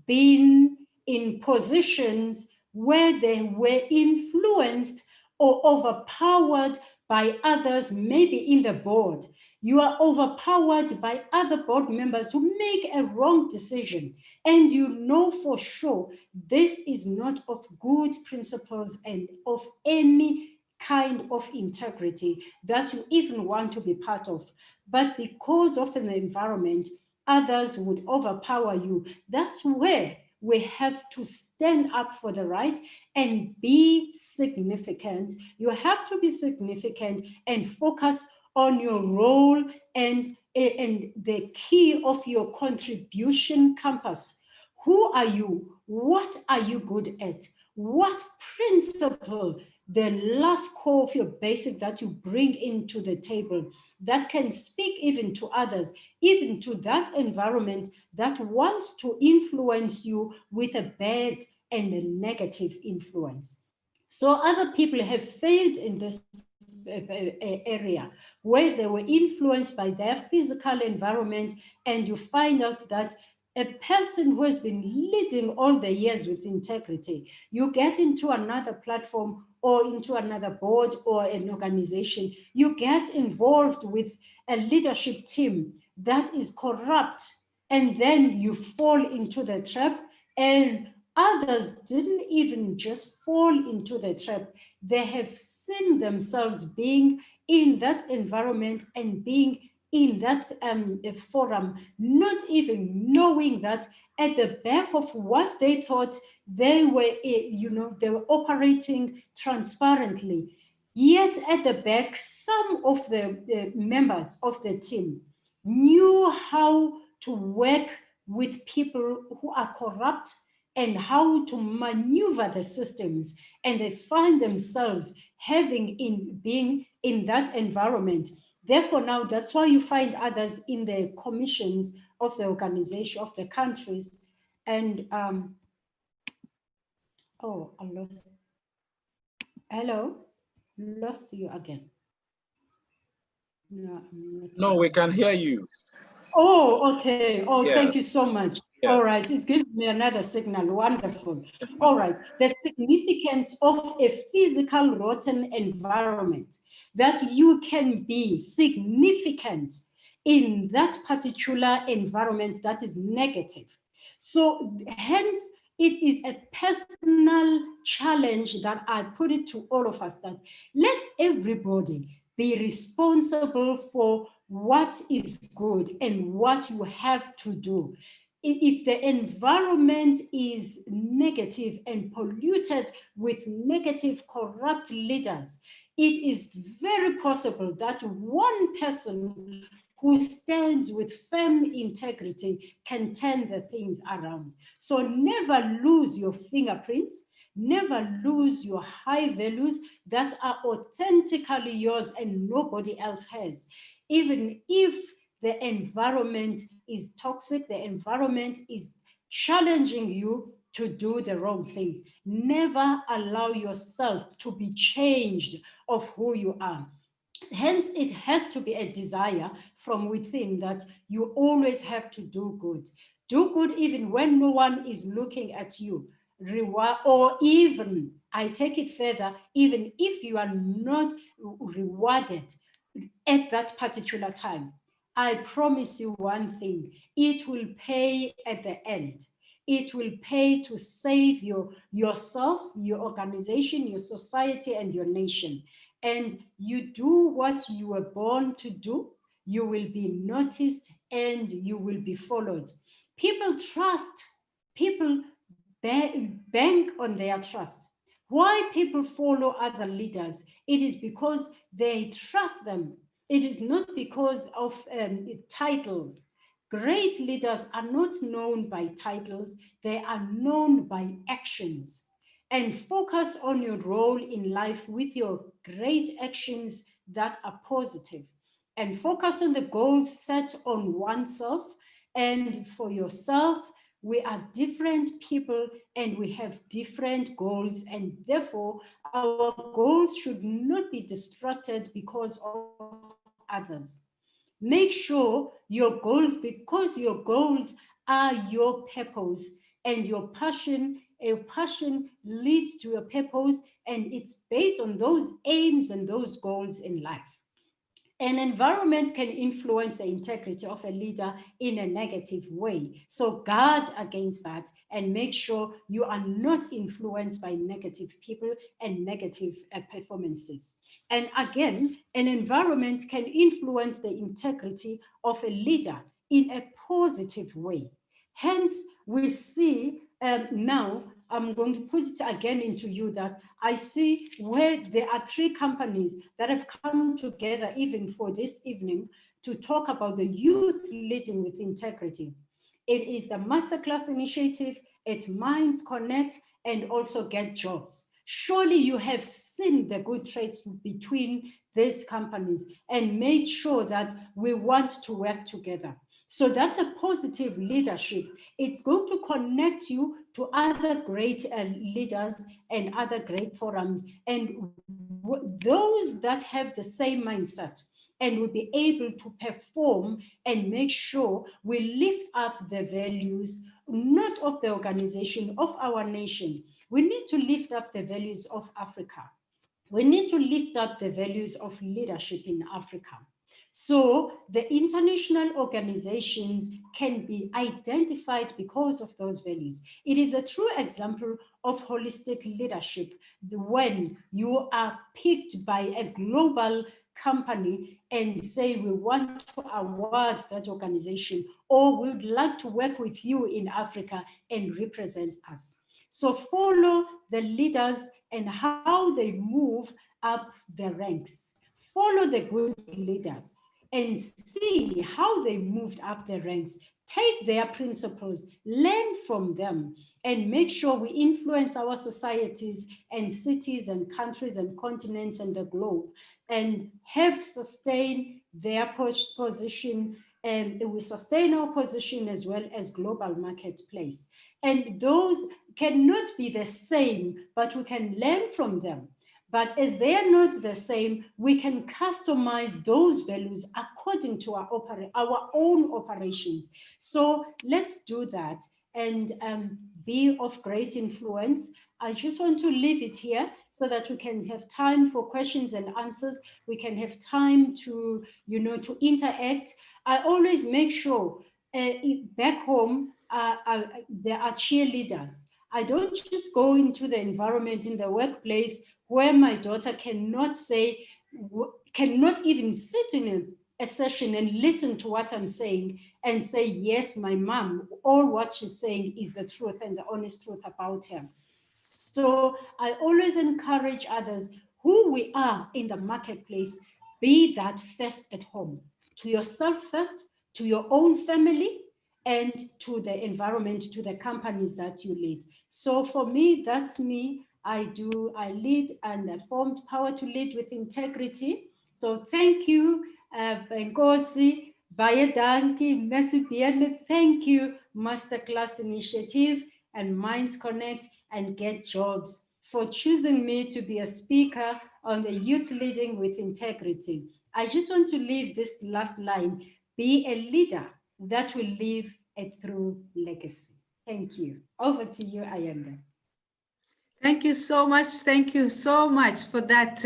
been in positions where they were influenced or overpowered by others, maybe in the board. You are overpowered by other board members to make a wrong decision, and you know for sure this is not of good principles and of any kind of integrity that you even want to be part of. But because of an environment, others would overpower you. That's where we have to stand up for the right and be significant. You have to be significant and focus on your role and the key of your contribution compass. Who are you? What are you good at? What principle, the last core of your basic that you bring into the table that can speak even to others, even to that environment that wants to influence you with a bad and a negative influence. So other people have failed in this area where they were influenced by their physical environment, and you find out that a person who has been leading all the years with integrity, you get into another platform or into another board or an organization, you get involved with a leadership team that is corrupt, and then you fall into the trap. And others didn't even just fall into the trap. They have seen themselves being in that environment and being in that forum, not even knowing that at the back of what they thought they were, they were operating transparently. Yet at the back, some of the members of the team knew how to work with people who are corrupt and how to maneuver the systems, and they find themselves being in that environment. Therefore, now that's why you find others in the commissions of the organization of the countries. And oh, I lost. Hello, lost you again. No, I'm not. No, we can hear you. Oh, okay. Oh, Yes. Thank you so much. Yes. All right, it gives me another signal. Wonderful. All right, the significance of a physical rotten environment, that you can be significant in that particular environment that is negative. So hence, it is a personal challenge that I put it to all of us, that let everybody be responsible for what is good and what you have to do. If the environment is negative and polluted with negative, corrupt leaders, it is very possible that one person who stands with firm integrity can turn the things around. So never lose your fingerprints. Never lose your high values that are authentically yours and nobody else has. Even if the environment is toxic, the environment is challenging you to do the wrong things. Never allow yourself to be changed of who you are. Hence, it has to be a desire from within that you always have to do good. Do good even when no one is looking at you. Reward, or even, I take it further, even if you are not rewarded at that particular time, I promise you one thing, it will pay at the end. It will pay to save yourself, your organization, your society, and your nation. And you do what you were born to do, you will be noticed and you will be followed. People trust, people bank on their trust. Why people follow other leaders? It is because they trust them. It is not because of titles. Great leaders are not known by titles, they are known by actions. And focus on your role in life with your great actions that are positive. And focus on the goals set on oneself and for yourself. We are different people and we have different goals, and therefore our goals should not be distracted because of others. Make sure your goals, because your goals are your purpose, and your passion leads to your purpose, and it's based on those aims and those goals in life. An environment can influence the integrity of a leader in a negative way. So guard against that and make sure you are not influenced by negative people and negative performances. And again, an environment can influence the integrity of a leader in a positive way. Hence, we see now, I'm going to put it again into you that I see where there are 3 companies that have come together even for this evening to talk about the youth leading with integrity. It is the MasterClass initiative, it's Minds Connect, and also Get Jobs. Surely you have seen the good traits between these companies and made sure that we want to work together. So that's a positive leadership. It's going to connect you to other great leaders and other great forums, and those that have the same mindset, and will be able to perform and make sure we lift up the values, not of the organization, of our nation. We need to lift up the values of Africa. We need to lift up the values of leadership in Africa. So the international organizations can be identified because of those values. It is a true example of holistic leadership when you are picked by a global company and say, we want to award that organization, or we would like to work with you in Africa and represent us. So follow the leaders and how they move up the ranks. Follow the good leaders and see how they moved up the ranks. Take their principles, learn from them, and make sure we influence our societies and cities and countries and continents and the globe, and have sustained their position, and we sustain our position as well as global marketplace. And those cannot be the same, but we can learn from them. But as they are not the same, we can customize those values according to our own operations. So let's do that and be of great influence. I just want to leave it here so that we can have time for questions and answers. We can have time to, to interact. I always make sure back home, there are cheerleaders. I don't just go into the environment in the workplace where my daughter cannot even sit in a session and listen to what I'm saying and say, yes, my mom, all what she's saying is the truth and the honest truth about her. So I always encourage others, who we are in the marketplace, be that first at home, to yourself first, to your own family, and to the environment, to the companies that you lead. So for me, that's me. I lead and formed Power to Lead with Integrity. So thank you, Nkosi, Bayedanki, Messi, thank you, MasterClass Initiative and Minds Connect and Get Jobs for choosing me to be a speaker on the Youth Leading with Integrity. I just want to leave this last line: be a leader that will leave a true legacy. Thank you. Over to you, Ayanda. Thank you so much. Thank you so much for that.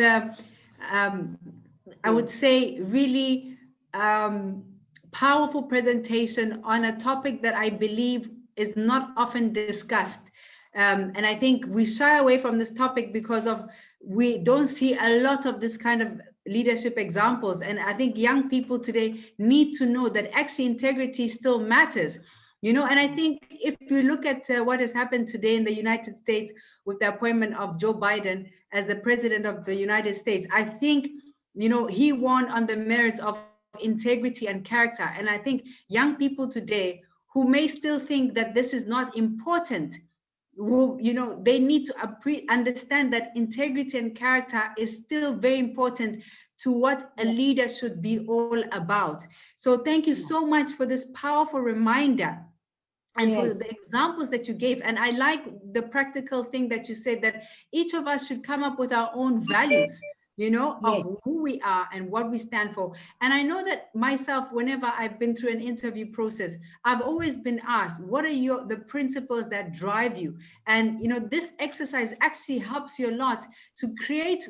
I would say really powerful presentation on a topic that I believe is not often discussed. And I think we shy away from this topic because we don't see a lot of this kind of leadership examples. And I think young people today need to know that actually integrity still matters. And I think if you look at what has happened today in the United States with the appointment of Joe Biden as the president of the United States, I think, he won on the merits of integrity and character. And I think young people today who may still think that this is not important, they need to understand that integrity and character is still very important to what a leader should be all about. So thank you so much for this powerful reminder and for the examples that you gave. And I like the practical thing that you said, that each of us should come up with our own values, of who we are and what we stand for. And I know that myself, whenever I've been through an interview process, I've always been asked, what are the principles that drive you? And, this exercise actually helps you a lot to create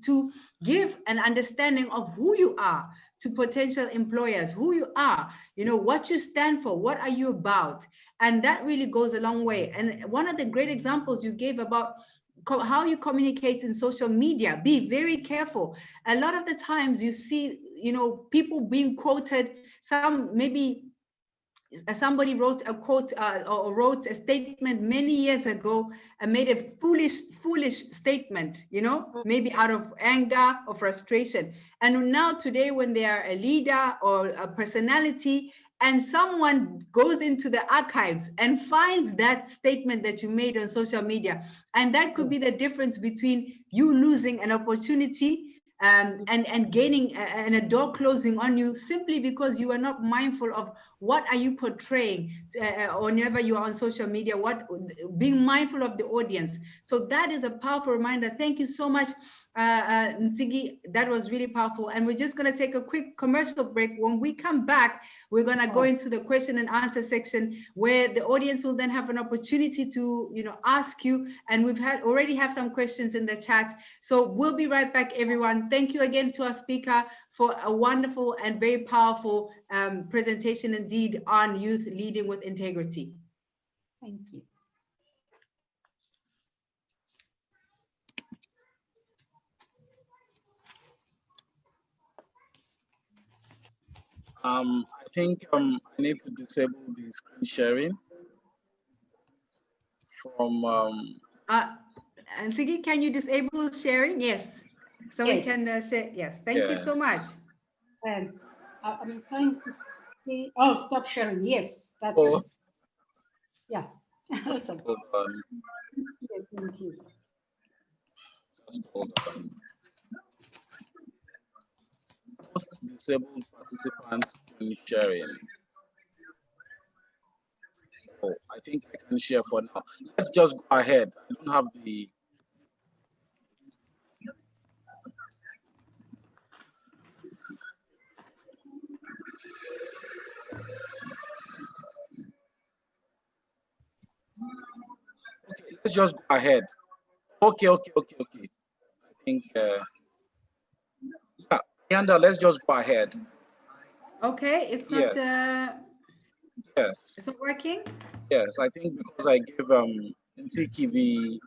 to give an understanding of who you are to potential employers, who you are, what you stand for, what are you about? And that really goes a long way. And one of the great examples you gave about how you communicate in social media, be very careful. A lot of the times you see, people being quoted, somebody wrote a quote or wrote a statement many years ago and made a foolish statement, maybe out of anger or frustration. And now today, when they are a leader or a personality, and someone goes into the archives and finds that statement that you made on social media, and that could be the difference between you losing an opportunity and gaining and a door closing on you, simply because you are not mindful of what are you portraying whenever you are on social media, being mindful of the audience. So that is a powerful reminder. Thank you so much, Ntsiki. That was really powerful. And we're just going to take a quick commercial break. When we come back, we're going to go into the question and answer section, where the audience will then have an opportunity to ask you, and we've already have some questions in the chat. So we'll be right back, everyone. Thank you again to our speaker for a wonderful and very powerful presentation indeed on youth leading with integrity. Thank you. I think I need to disable the screen sharing from. Ntsiki, can you disable sharing? Yes, so we can share. Yes, thank you so much. I'm trying to see. Oh, stop sharing. Yes, that's it. Yeah. Awesome. Hold on. Yeah, thank you. Just hold on. Most disabled participants in sharing. Oh, I think I can share for now. Let's just go ahead. I don't have the. Okay, let's just go ahead. Okay. I think, yeah, Yanda, let's just go ahead. Okay, it's not. Yes. Is it working? Yes, I think because I give Ntsiki the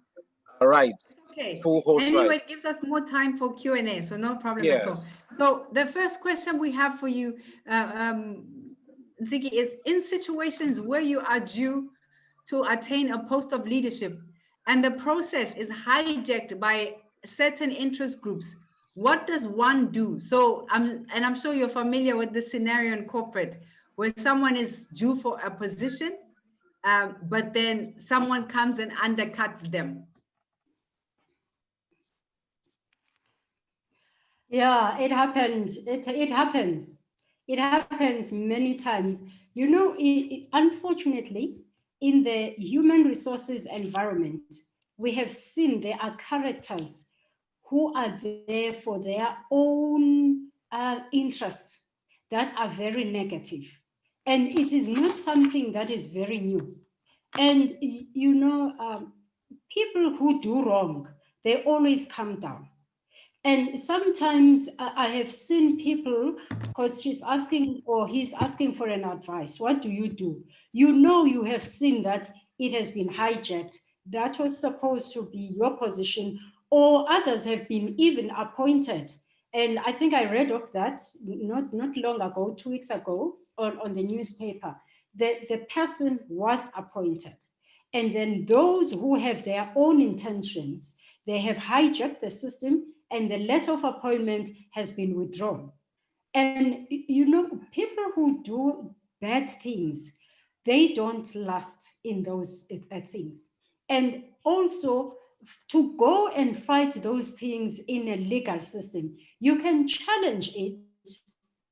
rights. Okay. Full host anyway, rights. It gives us more time for Q&A, so no problem at all. Yes. So the first question we have for you, Ntsiki, is in situations where you are due to attain a post of leadership and the process is hijacked by certain interest groups, what does one do? So I'm sure you're familiar with this scenario in corporate, where someone is due for a position, but then someone comes and undercuts them. Yeah, it happens. It happens. It happens many times. Unfortunately, in the human resources environment, we have seen there are characters who are there for their own interests that are very negative. And it is not something that is very new. And, you know, people who do wrong, they always come down. And sometimes I have seen people, because she's asking or he's asking for an advice. What do? You know, you have seen that it has been hijacked. That was supposed to be your position, or others have been even appointed. And I think I read of that not long ago, 2 weeks ago, on the newspaper. The person was appointed. And then those who have their own intentions, they have hijacked the system, and the letter of appointment has been withdrawn. And, you know, people who do bad things, they don't last in those things. And also, to go and fight those things in a legal system, you can challenge it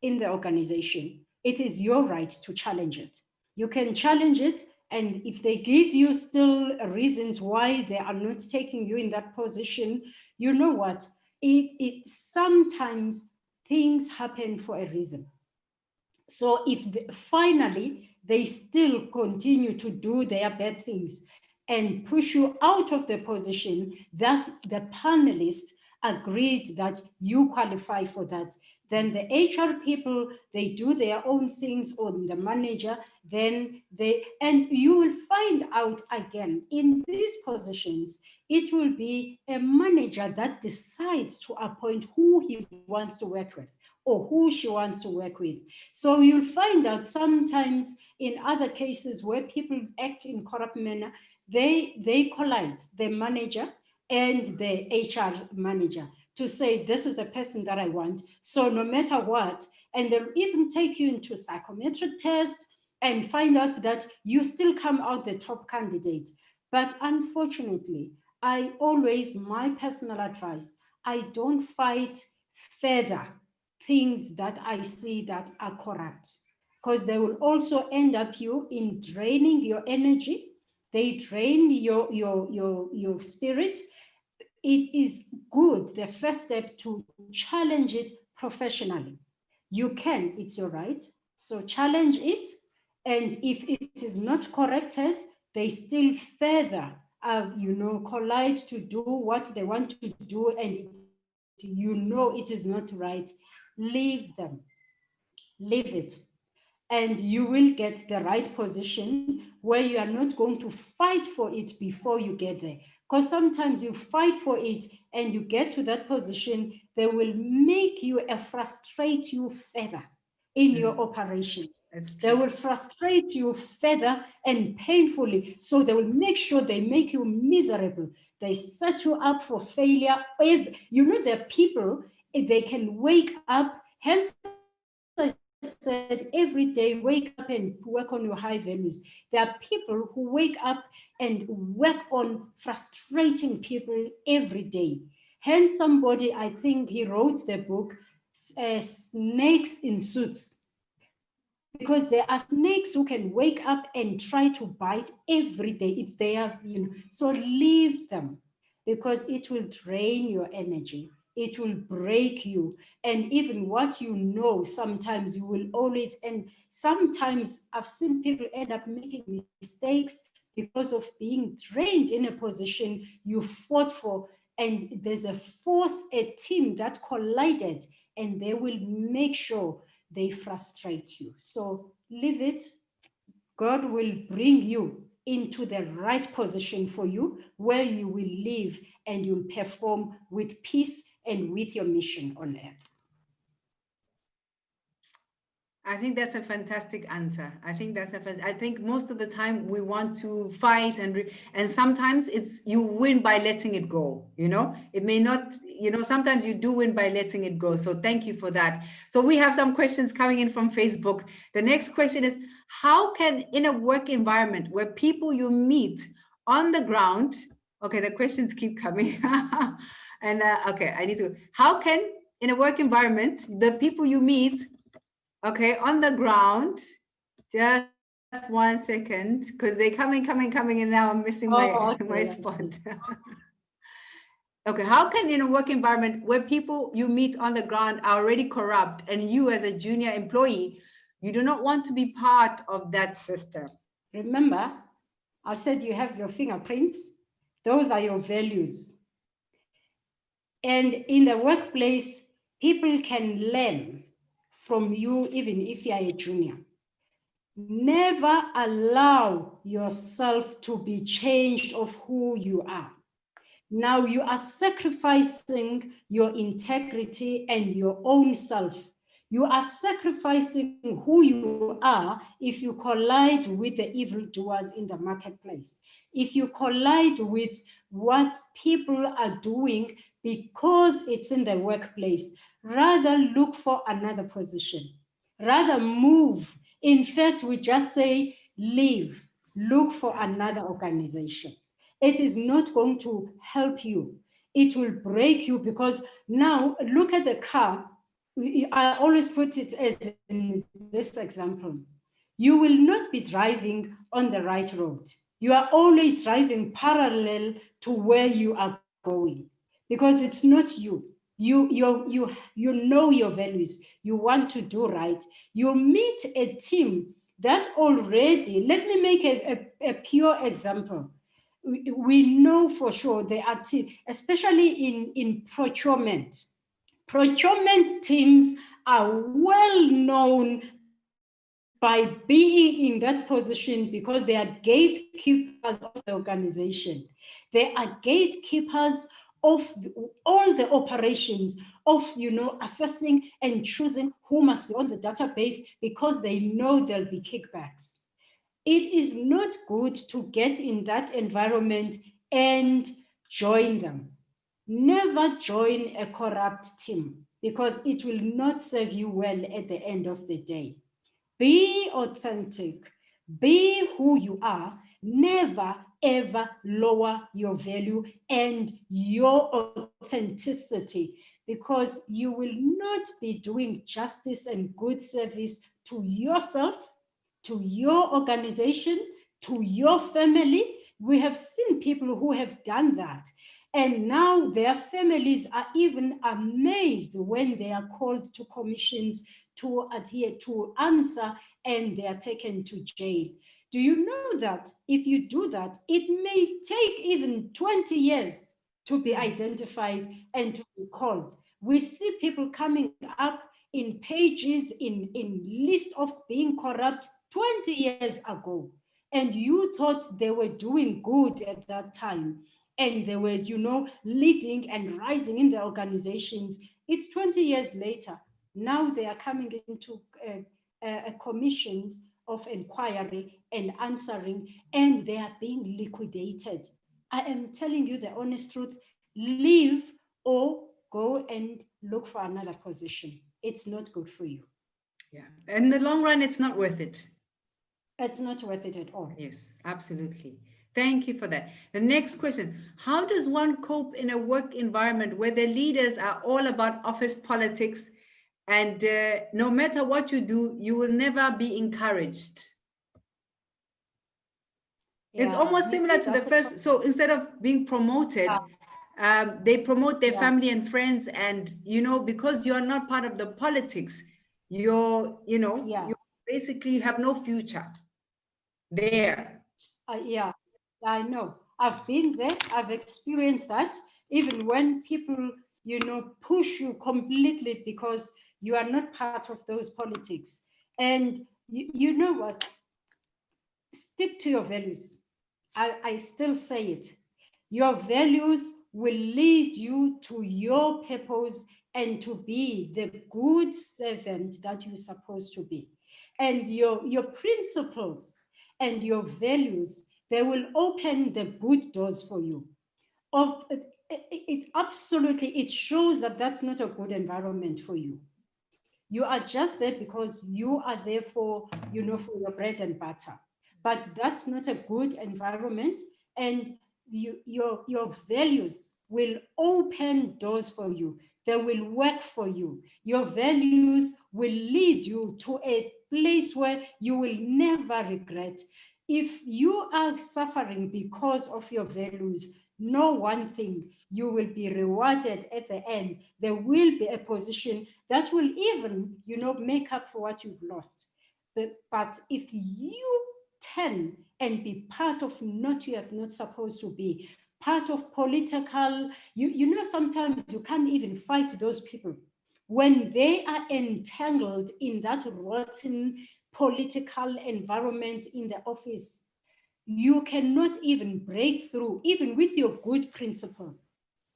in the organization. It is your right to challenge it. You can challenge it, and if they give you still reasons why they are not taking you in that position, you know what? Sometimes things happen for a reason. So if finally they still continue to do their bad things and push you out of the position that the panelists agreed that you qualify for that, then the HR people, they do their own things, or the manager, then and you will find out again in these positions, it will be a manager that decides to appoint who he wants to work with or who she wants to work with. So you'll find out sometimes in other cases where people act in corrupt manner, they collide, the manager and the HR manager, to say, this is the person that I want. So no matter what, and they'll even take you into psychometric tests and find out that you still come out the top candidate. But unfortunately, my personal advice, I don't fight further things that I see that are corrupt, because they will also end up in draining your energy. They drain your spirit. It is good, the first step, to challenge it professionally. You can, it's your right. So challenge it. And if it is not corrected, they still further, collide to do what they want to do, and it is not right. Leave them. Leave it. And you will get the right position where you are not going to fight for it before you get there. Because sometimes you fight for it and you get to that position, they will make you frustrate you further in your operation. They will frustrate you further and painfully. So they will make sure they make you miserable. They set you up for failure. You know, there are people, they can wake up, hence I said every day, wake up and work on your high values. There are people who wake up and work on frustrating people every day. Hence somebody, I think he wrote the book, Snakes in Suits. Because there are snakes who can wake up and try to bite every day. It's there, so leave them, because it will drain your energy. It will break you. And even what you know, sometimes you will always, and sometimes I've seen people end up making mistakes because of being drained in a position you fought for. And there's a team that collided, and they will make sure they frustrate you. So leave it. God will bring you into the right position for you, where you will live and you'll perform with peace and with your mission on earth. I think that's a fantastic answer. I think most of the time we want to fight, and sometimes it's you win by letting it go. It may not. Sometimes you do win by letting it go. So thank you for that. So we have some questions coming in from Facebook. The next question is, how can, in a work environment where people you meet on the ground, okay, the questions keep coming, and okay, how can, in a work environment, the people you meet, okay, on the ground, just 1 second, because they're coming, and now I'm missing my, okay, my spot. Okay, how can in a work environment where people you meet on the ground are already corrupt and you as a junior employee, you do not want to be part of that system? Remember, I said you have your fingerprints. Those are your values. And in the workplace, people can learn from you even if you are a junior. Never allow yourself to be changed of who you are. Now you are sacrificing your integrity and your own self. You are sacrificing who you are if you collide with the evildoers in the marketplace. If you collide with what people are doing because it's in the workplace, rather look for another position. Rather move. In fact, we just say leave, look for another organization. It is not going to help you. It will break you, because now look at the car. I always put it as in this example. You will not be driving on the right road. You are always driving parallel to where you are going, because it's not you. You know your values. You want to do right. You meet a team that already, let me make a pure example. We know for sure there are teams, especially in procurement. Procurement teams are well known by being in that position because they are gatekeepers of the organization. They are gatekeepers of all the operations of, assessing and choosing who must be on the database, because they know there'll be kickbacks. It is not good to get in that environment and join them. Never join a corrupt team, because it will not serve you well at the end of the day. Be authentic. Be who you are. Never, ever lower your value and your authenticity, because you will not be doing justice and good service to yourself, to your organization, to your family. We have seen people who have done that. And now their families are even amazed when they are called to commissions to adhere, to answer, and they are taken to jail. Do you know that if you do that, it may take even 20 years to be identified and to be called? We see people coming up in pages, in list of being corrupt 20 years ago. And you thought they were doing good at that time, and they were, leading and rising in the organizations. It's 20 years later. Now they are coming into commissions of inquiry and answering, and they are being liquidated. I am telling you the honest truth. Leave or go and look for another position. It's not good for you. Yeah. In the long run, it's not worth it. It's not worth it at all. Yes, absolutely. Thank you for that. The next question, how does one cope in a work environment where the leaders are all about office politics, and no matter what you do, you will never be encouraged? Yeah, it's almost similar to the first. So instead of being promoted, they promote their family and friends, and because you're not part of the politics, you basically have no future there. Yeah, I know. I've been there. I've experienced that. Even when people, push you completely because you are not part of those politics. And you know what? Stick to your values. I still say it. Your values will lead you to your purpose and to be the good servant that you're supposed to be. And your principles and your values, they will open the good doors for you. It shows that that's not a good environment for you. You are just there because you are there for your bread and butter. But that's not a good environment, and your values will open doors for you. They will work for you. Your values will lead you to a place where you will never regret. If you are suffering because of your values, know one thing: you will be rewarded at the end. There will be a position that will even, make up for what you've lost. But if you turn and be part of not you are not supposed to be, part of political, sometimes you can't even fight those people when they are entangled in that rotten political environment in the office. You cannot even break through, even with your good principles.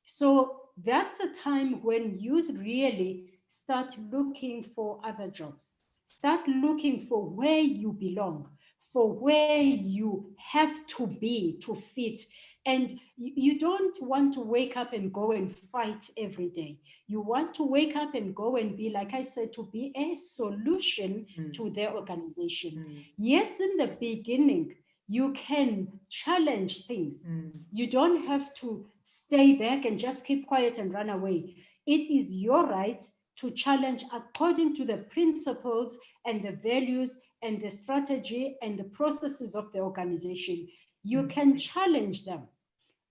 So that's a time when you really start looking for other jobs. Start looking for where you belong, for where you have to be to fit. And you don't want to wake up and go and fight every day. You want to wake up and go and be, like I said, to be a solution to their organization. Yes, in the beginning, you can challenge things. You don't have to stay back and just keep quiet and run away. It is your right to challenge according to the principles and the values and the strategy and the processes of the organization. You can challenge them.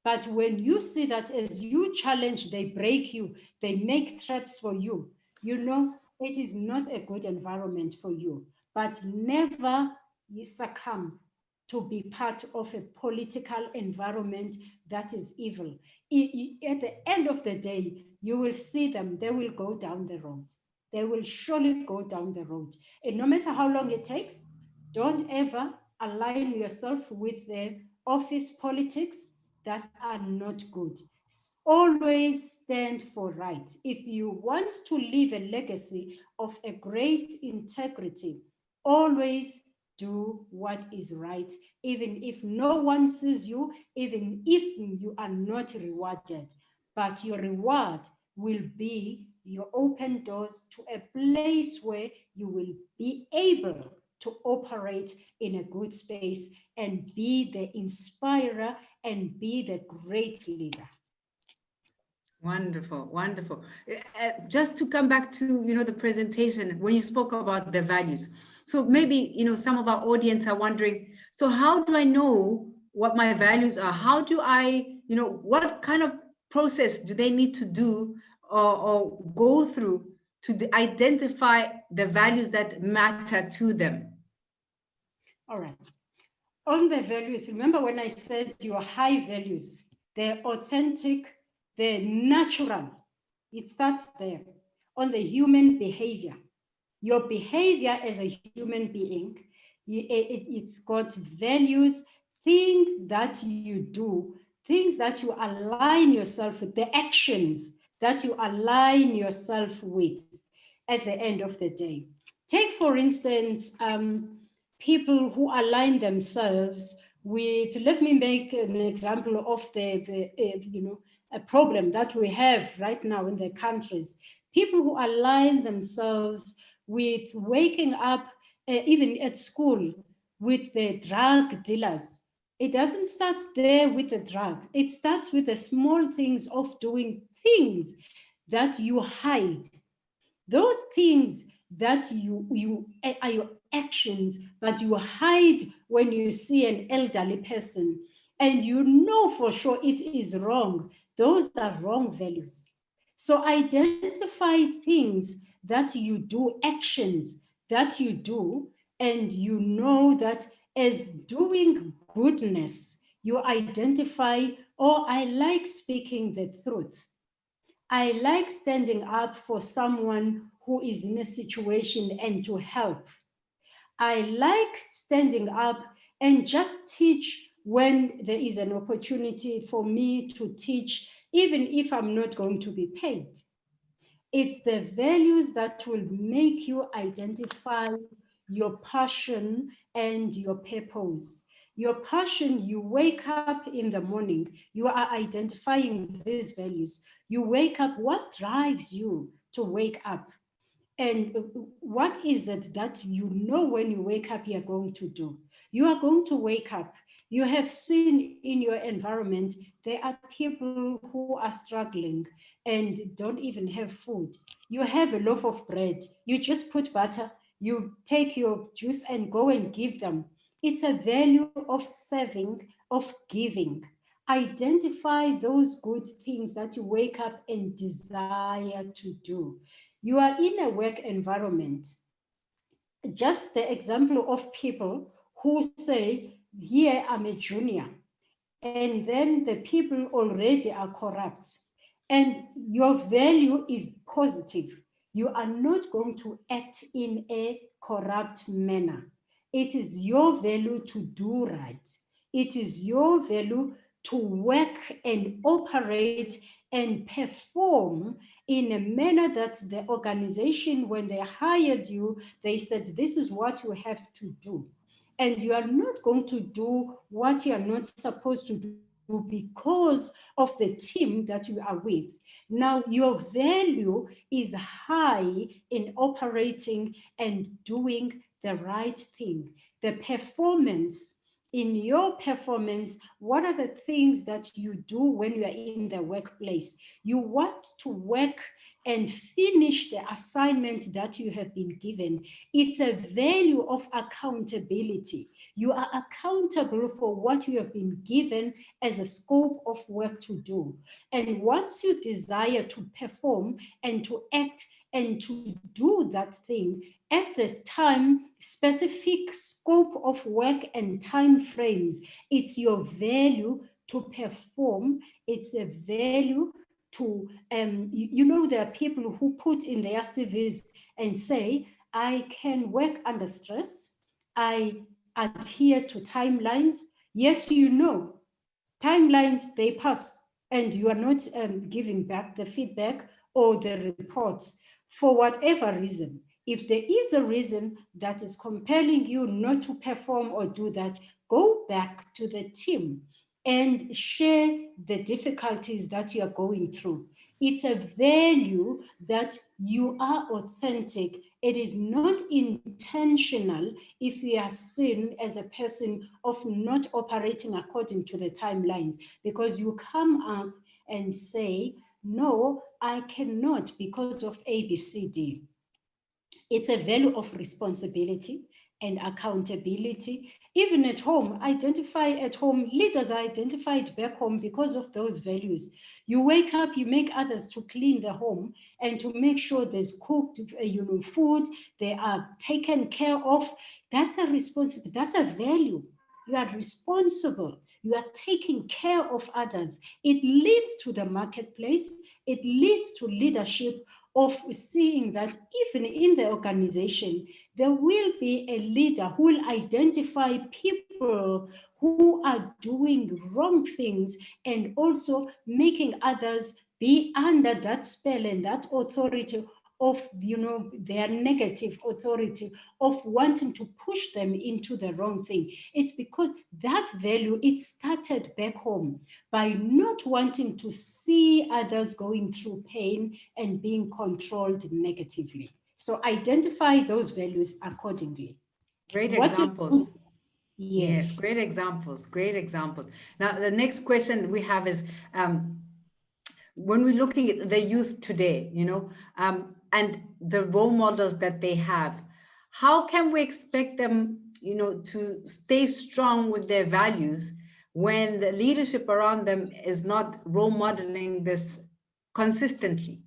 But when you see that as you challenge, they break you, they make traps for you, it is not a good environment for you. But never succumb to be part of a political environment that is evil. At the end of the day, you will see them, they will go down the road. They will surely go down the road. And no matter how long it takes, don't ever align yourself with the office politics that are not good. Always stand for right. If you want to leave a legacy of a great integrity, always do what is right, even if no one sees you, even if you are not rewarded. But your reward will be your open doors to a place where you will be able to operate in a good space and be the inspirer and be the great leader. Wonderful, wonderful. Just to come back to, the presentation, when you spoke about the values. So maybe, some of our audience are wondering, so how do I know what my values are? How do I, what kind of process do they need to do or go through to identify the values that matter to them? All right. On the values, remember when I said your high values, they're authentic, they're natural. It starts there on the human behavior. Your behavior as a human being, it's got values, things that you do, things that you align yourself with, the actions that you align yourself with at the end of the day. Take, for instance, people who align themselves with, let me make an example of a problem that we have right now in the countries. People who align themselves with waking up, even at school, with the drug dealers. It doesn't start there with the drugs. It starts with the small things of doing things that you hide. Those things that you are your actions, but you hide when you see an elderly person and you know for sure it is wrong. Those are wrong values. So identify things that you do, actions that you do, and you know that as doing goodness, you identify, oh, I like speaking the truth. I like standing up for someone who is in a situation and to help. I like standing up and just teach when there is an opportunity for me to teach, even if I'm not going to be paid. It's the values that will make you identify your passion and your purpose. Your passion, you wake up in the morning, you are identifying these values. You wake up, what drives you to wake up? And what is it that you know when you wake up you're going to do? You are going to wake up. You have seen in your environment, there are people who are struggling and don't even have food. You have a loaf of bread. You just put butter You take your juice and go and give them. It's a value of serving, of giving. Identify those good things that you wake up and desire to do. You are in a work environment. Just the example of people who say, here I'm a junior, and then the people already are corrupt, and your value is positive. You are not going to act in a corrupt manner. It is your value to do right. It is your value to work and operate and perform in a manner that the organization, when they hired you, they said, this is what you have to do. And you are not going to do what you are not supposed to do because of the team that you are with. Now, your value is high in operating and doing the right thing. The performance, in your performance, what are the things that you do when you are in the workplace? You want to work and finish the assignment that you have been given. It's a value of accountability. You are accountable for what you have been given as a scope of work to do. And once you desire to perform and to act and to do that thing at the time, specific scope of work and time frames, it's your value to perform. It's a value to, you know, there are people who put in their CVs and say, I can work under stress, I adhere to timelines, yet you know, timelines, they pass, and you are not giving back the feedback or the reports for whatever reason. If there is a reason that is compelling you not to perform or do that, go back to the team and share the difficulties that you are going through. It's a value that you are authentic. It is not intentional if you are seen as a person of not operating according to the timelines, because you come up and say, no, I cannot because of A, B, C, D. It's a value of responsibility and accountability. Even at home, identify at home, leaders are identified back home because of those values. You wake up, you make others to clean the home and to make sure there's cooked food, they are taken care of. That's a responsibility, that's a value. You are responsible. You are taking care of others. It leads to the marketplace. It leads to leadership of seeing that even in the organization, there will be a leader who will identify people who are doing wrong things and also making others be under that spell and that authority of, their negative authority of wanting to push them into the wrong thing. It's because that value, it started back home by not wanting to see others going through pain and being controlled negatively. So identify those values accordingly. Great examples. Yes, great examples, great examples. Now, the next question we have is, when we're looking at the youth today, and the role models that they have, how can we expect them, to stay strong with their values when the leadership around them is not role modeling this consistently?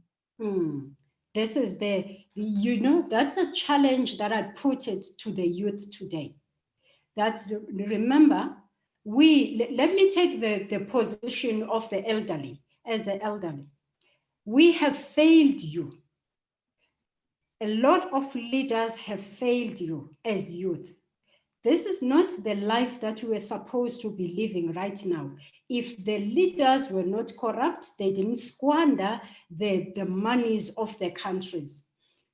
This is that's a challenge that I put it to the youth today. That, remember, let me take the position of the elderly. As the elderly, we have failed you. A lot of leaders have failed you as youth. This is not the life that we are supposed to be living right now. If the leaders were not corrupt, they didn't squander the monies of their countries.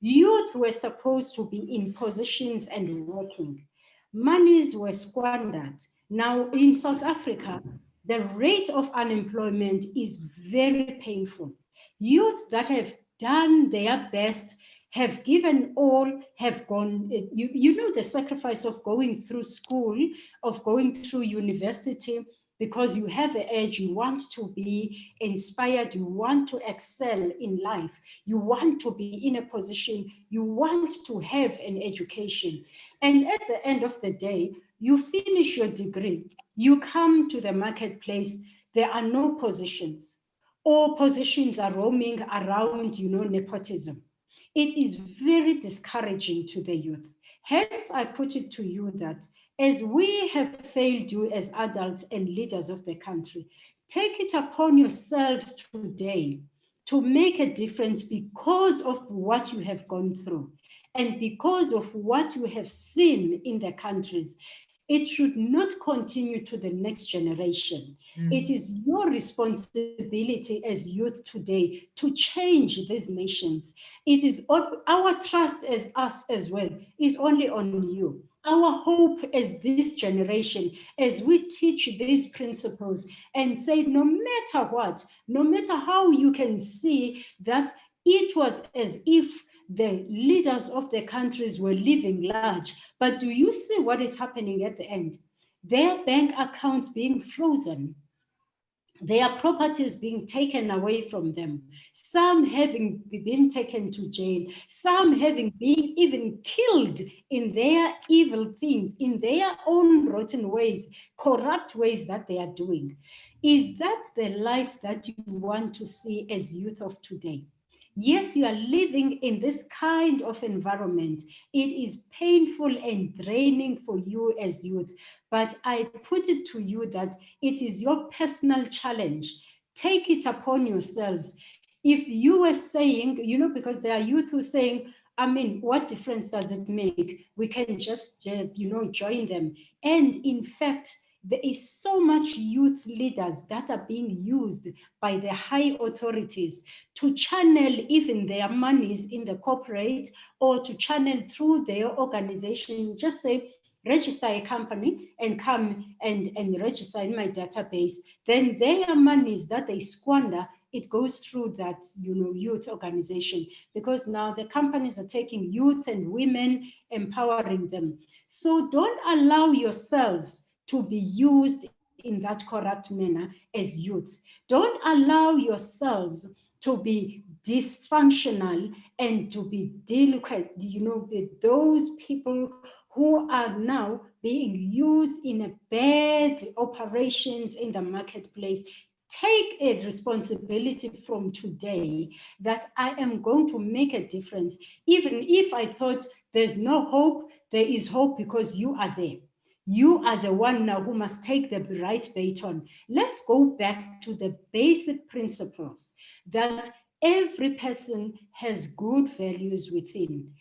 Youth were supposed to be in positions and working. Monies were squandered. Now in South Africa, the rate of unemployment is very painful. Youth that have done their best, have given all, have gone, the sacrifice of going through school, of going through university, because you have the edge, you want to be inspired, you want to excel in life, you want to be in a position, you want to have an education. And at the end of the day, you finish your degree, you come to the marketplace, there are no positions. All positions are roaming around, nepotism. It is very discouraging to the youth. Hence, I put it to you that as we have failed you as adults and leaders of the country, take it upon yourselves today to make a difference because of what you have gone through and because of what you have seen in the countries. It should not continue to the next generation. It is your responsibility as youth today to change these nations. It is our trust as us as well is only on you. Our hope as this generation, as we teach these principles and say, no matter what, no matter how you can see that it was as if the leaders of the countries were living large, but do you see what is happening at the end? Their bank accounts being frozen, their properties being taken away from them, some having been taken to jail, some having been even killed in their evil things, in their own rotten ways, corrupt ways that they are doing. Is that the life that you want to see as youth of today? Yes, you are living in this kind of environment. It is painful and draining for you as youth, but I put it to you that it is your personal challenge. Take it upon yourselves. If you were saying, because there are youth who are saying, I mean, what difference does it make? We can just, join them. And in fact, there is so much youth leaders that are being used by the high authorities to channel even their monies in the corporate or to channel through their organization. Just say, register a company and come and register in my database. Then their monies that they squander, it goes through that youth organization, because now the companies are taking youth and women, empowering them. So don't allow yourselves to be used in that corrupt manner as youth. Don't allow yourselves to be dysfunctional and to be delicate, with those people who are now being used in bad operations in the marketplace. Take a responsibility from today that I am going to make a difference. Even if I thought there's no hope, there is hope because you are there. You are the one now who must take the right baton. Let's go back to the basic principles that every person has good values within.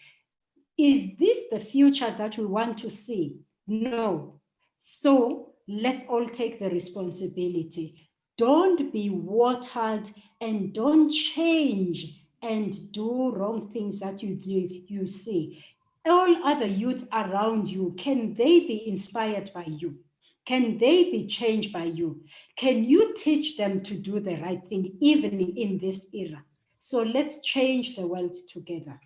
Is this the future that we want to see? No. So let's all take the responsibility. Don't be watered and don't change and do wrong things that you see. All other youth around you, can they be inspired by you? Can they be changed by you? Can you teach them to do the right thing even in this era? So let's change the world together.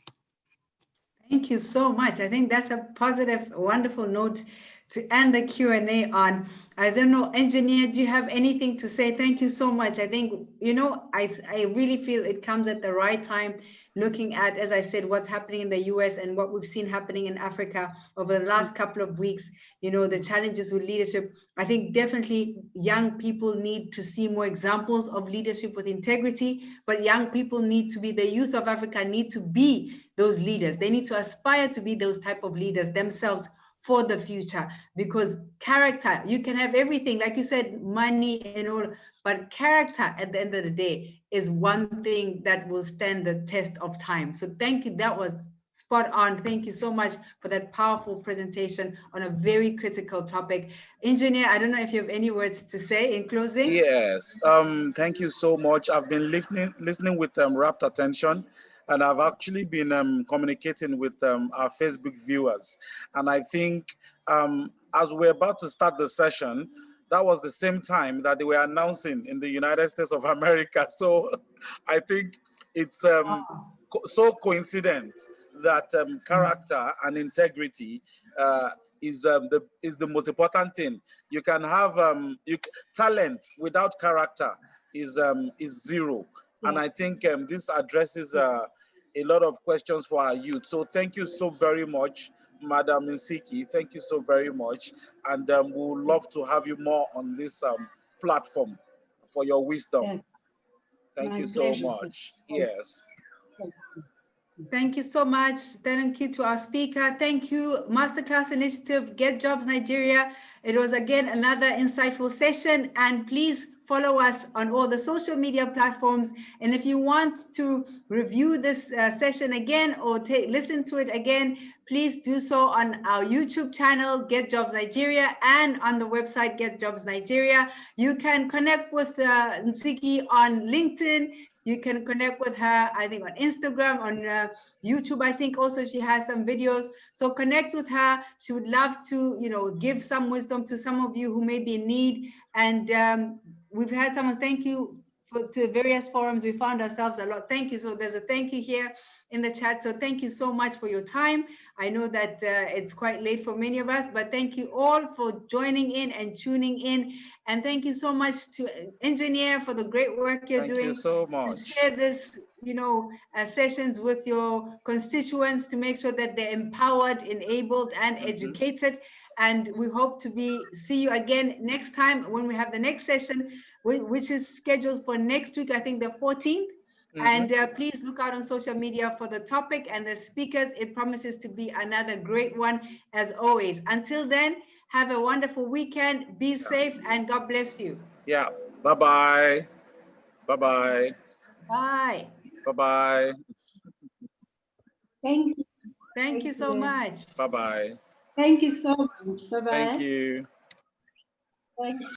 Thank you so much. I think that's a positive, wonderful note to end the Q&A on. I don't know, engineer, do you have anything to say? Thank you so much. I think, I really feel it comes at the right time, looking at, as I said, what's happening in the US and what we've seen happening in Africa over the last couple of weeks, the challenges with leadership. I think definitely young people need to see more examples of leadership with integrity, but young people need to be, the youth of Africa need to be those leaders. They need to aspire to be those type of leaders themselves for the future, because character, you can have everything, like you said, money and all, but character at the end of the day is one thing that will stand the test of time. So thank you. That was spot on. Thank you so much for that powerful presentation on a very critical topic. Engineer, I don't know if you have any words to say in closing. Yes, thank you so much. I've been listening with rapt attention, and I've actually been communicating with our Facebook viewers. And I think as we're about to start the session, that was the same time that they were announcing in the United States of America. So I think it's so coincident that character and integrity is the most important thing. You can have talent without character is zero. And I think this addresses a lot of questions for our youth. So thank you so very much, Madam Ntsiki. Thank you so very much. And we would love to have you more on this platform for your wisdom. Yeah. Thank My you so pleasure, much. sir. Yes. Thank you so much. Thank you to our speaker. Thank you, Masterclass Initiative, Get Jobs Nigeria. It was again another insightful session, and please follow us on all the social media platforms. And if you want to review this session again or listen to it again, please do so on our YouTube channel, Get Jobs Nigeria, and on the website, Get Jobs Nigeria. You can connect with Ntsiki on LinkedIn. You can connect with her, I think, on Instagram, on YouTube. I think also she has some videos. So connect with her. She would love to, give some wisdom to some of you who may be in need. And we've had someone thank you to various forums. We found ourselves a lot. Thank you. So there's a thank you here in the chat. So thank you so much for your time. I know that it's quite late for many of us, but thank you all for joining in and tuning in. And thank you so much to Engineer for the great work you're doing. Thank you so much. Share this, sessions with your constituents to make sure that they're empowered, enabled, and educated. And we hope to see you again next time when we have the next session, which is scheduled for next week, I think the 14th. And please look out on social media for the topic and the speakers. It promises to be another great one as always. Until then, have a wonderful weekend. Be safe and God bless you. Yeah. Bye-bye. Bye-bye. Bye. Bye-bye. Thank you. Thank you so much. Bye-bye. Thank you so much. Bye-bye. Thank you. Thank you.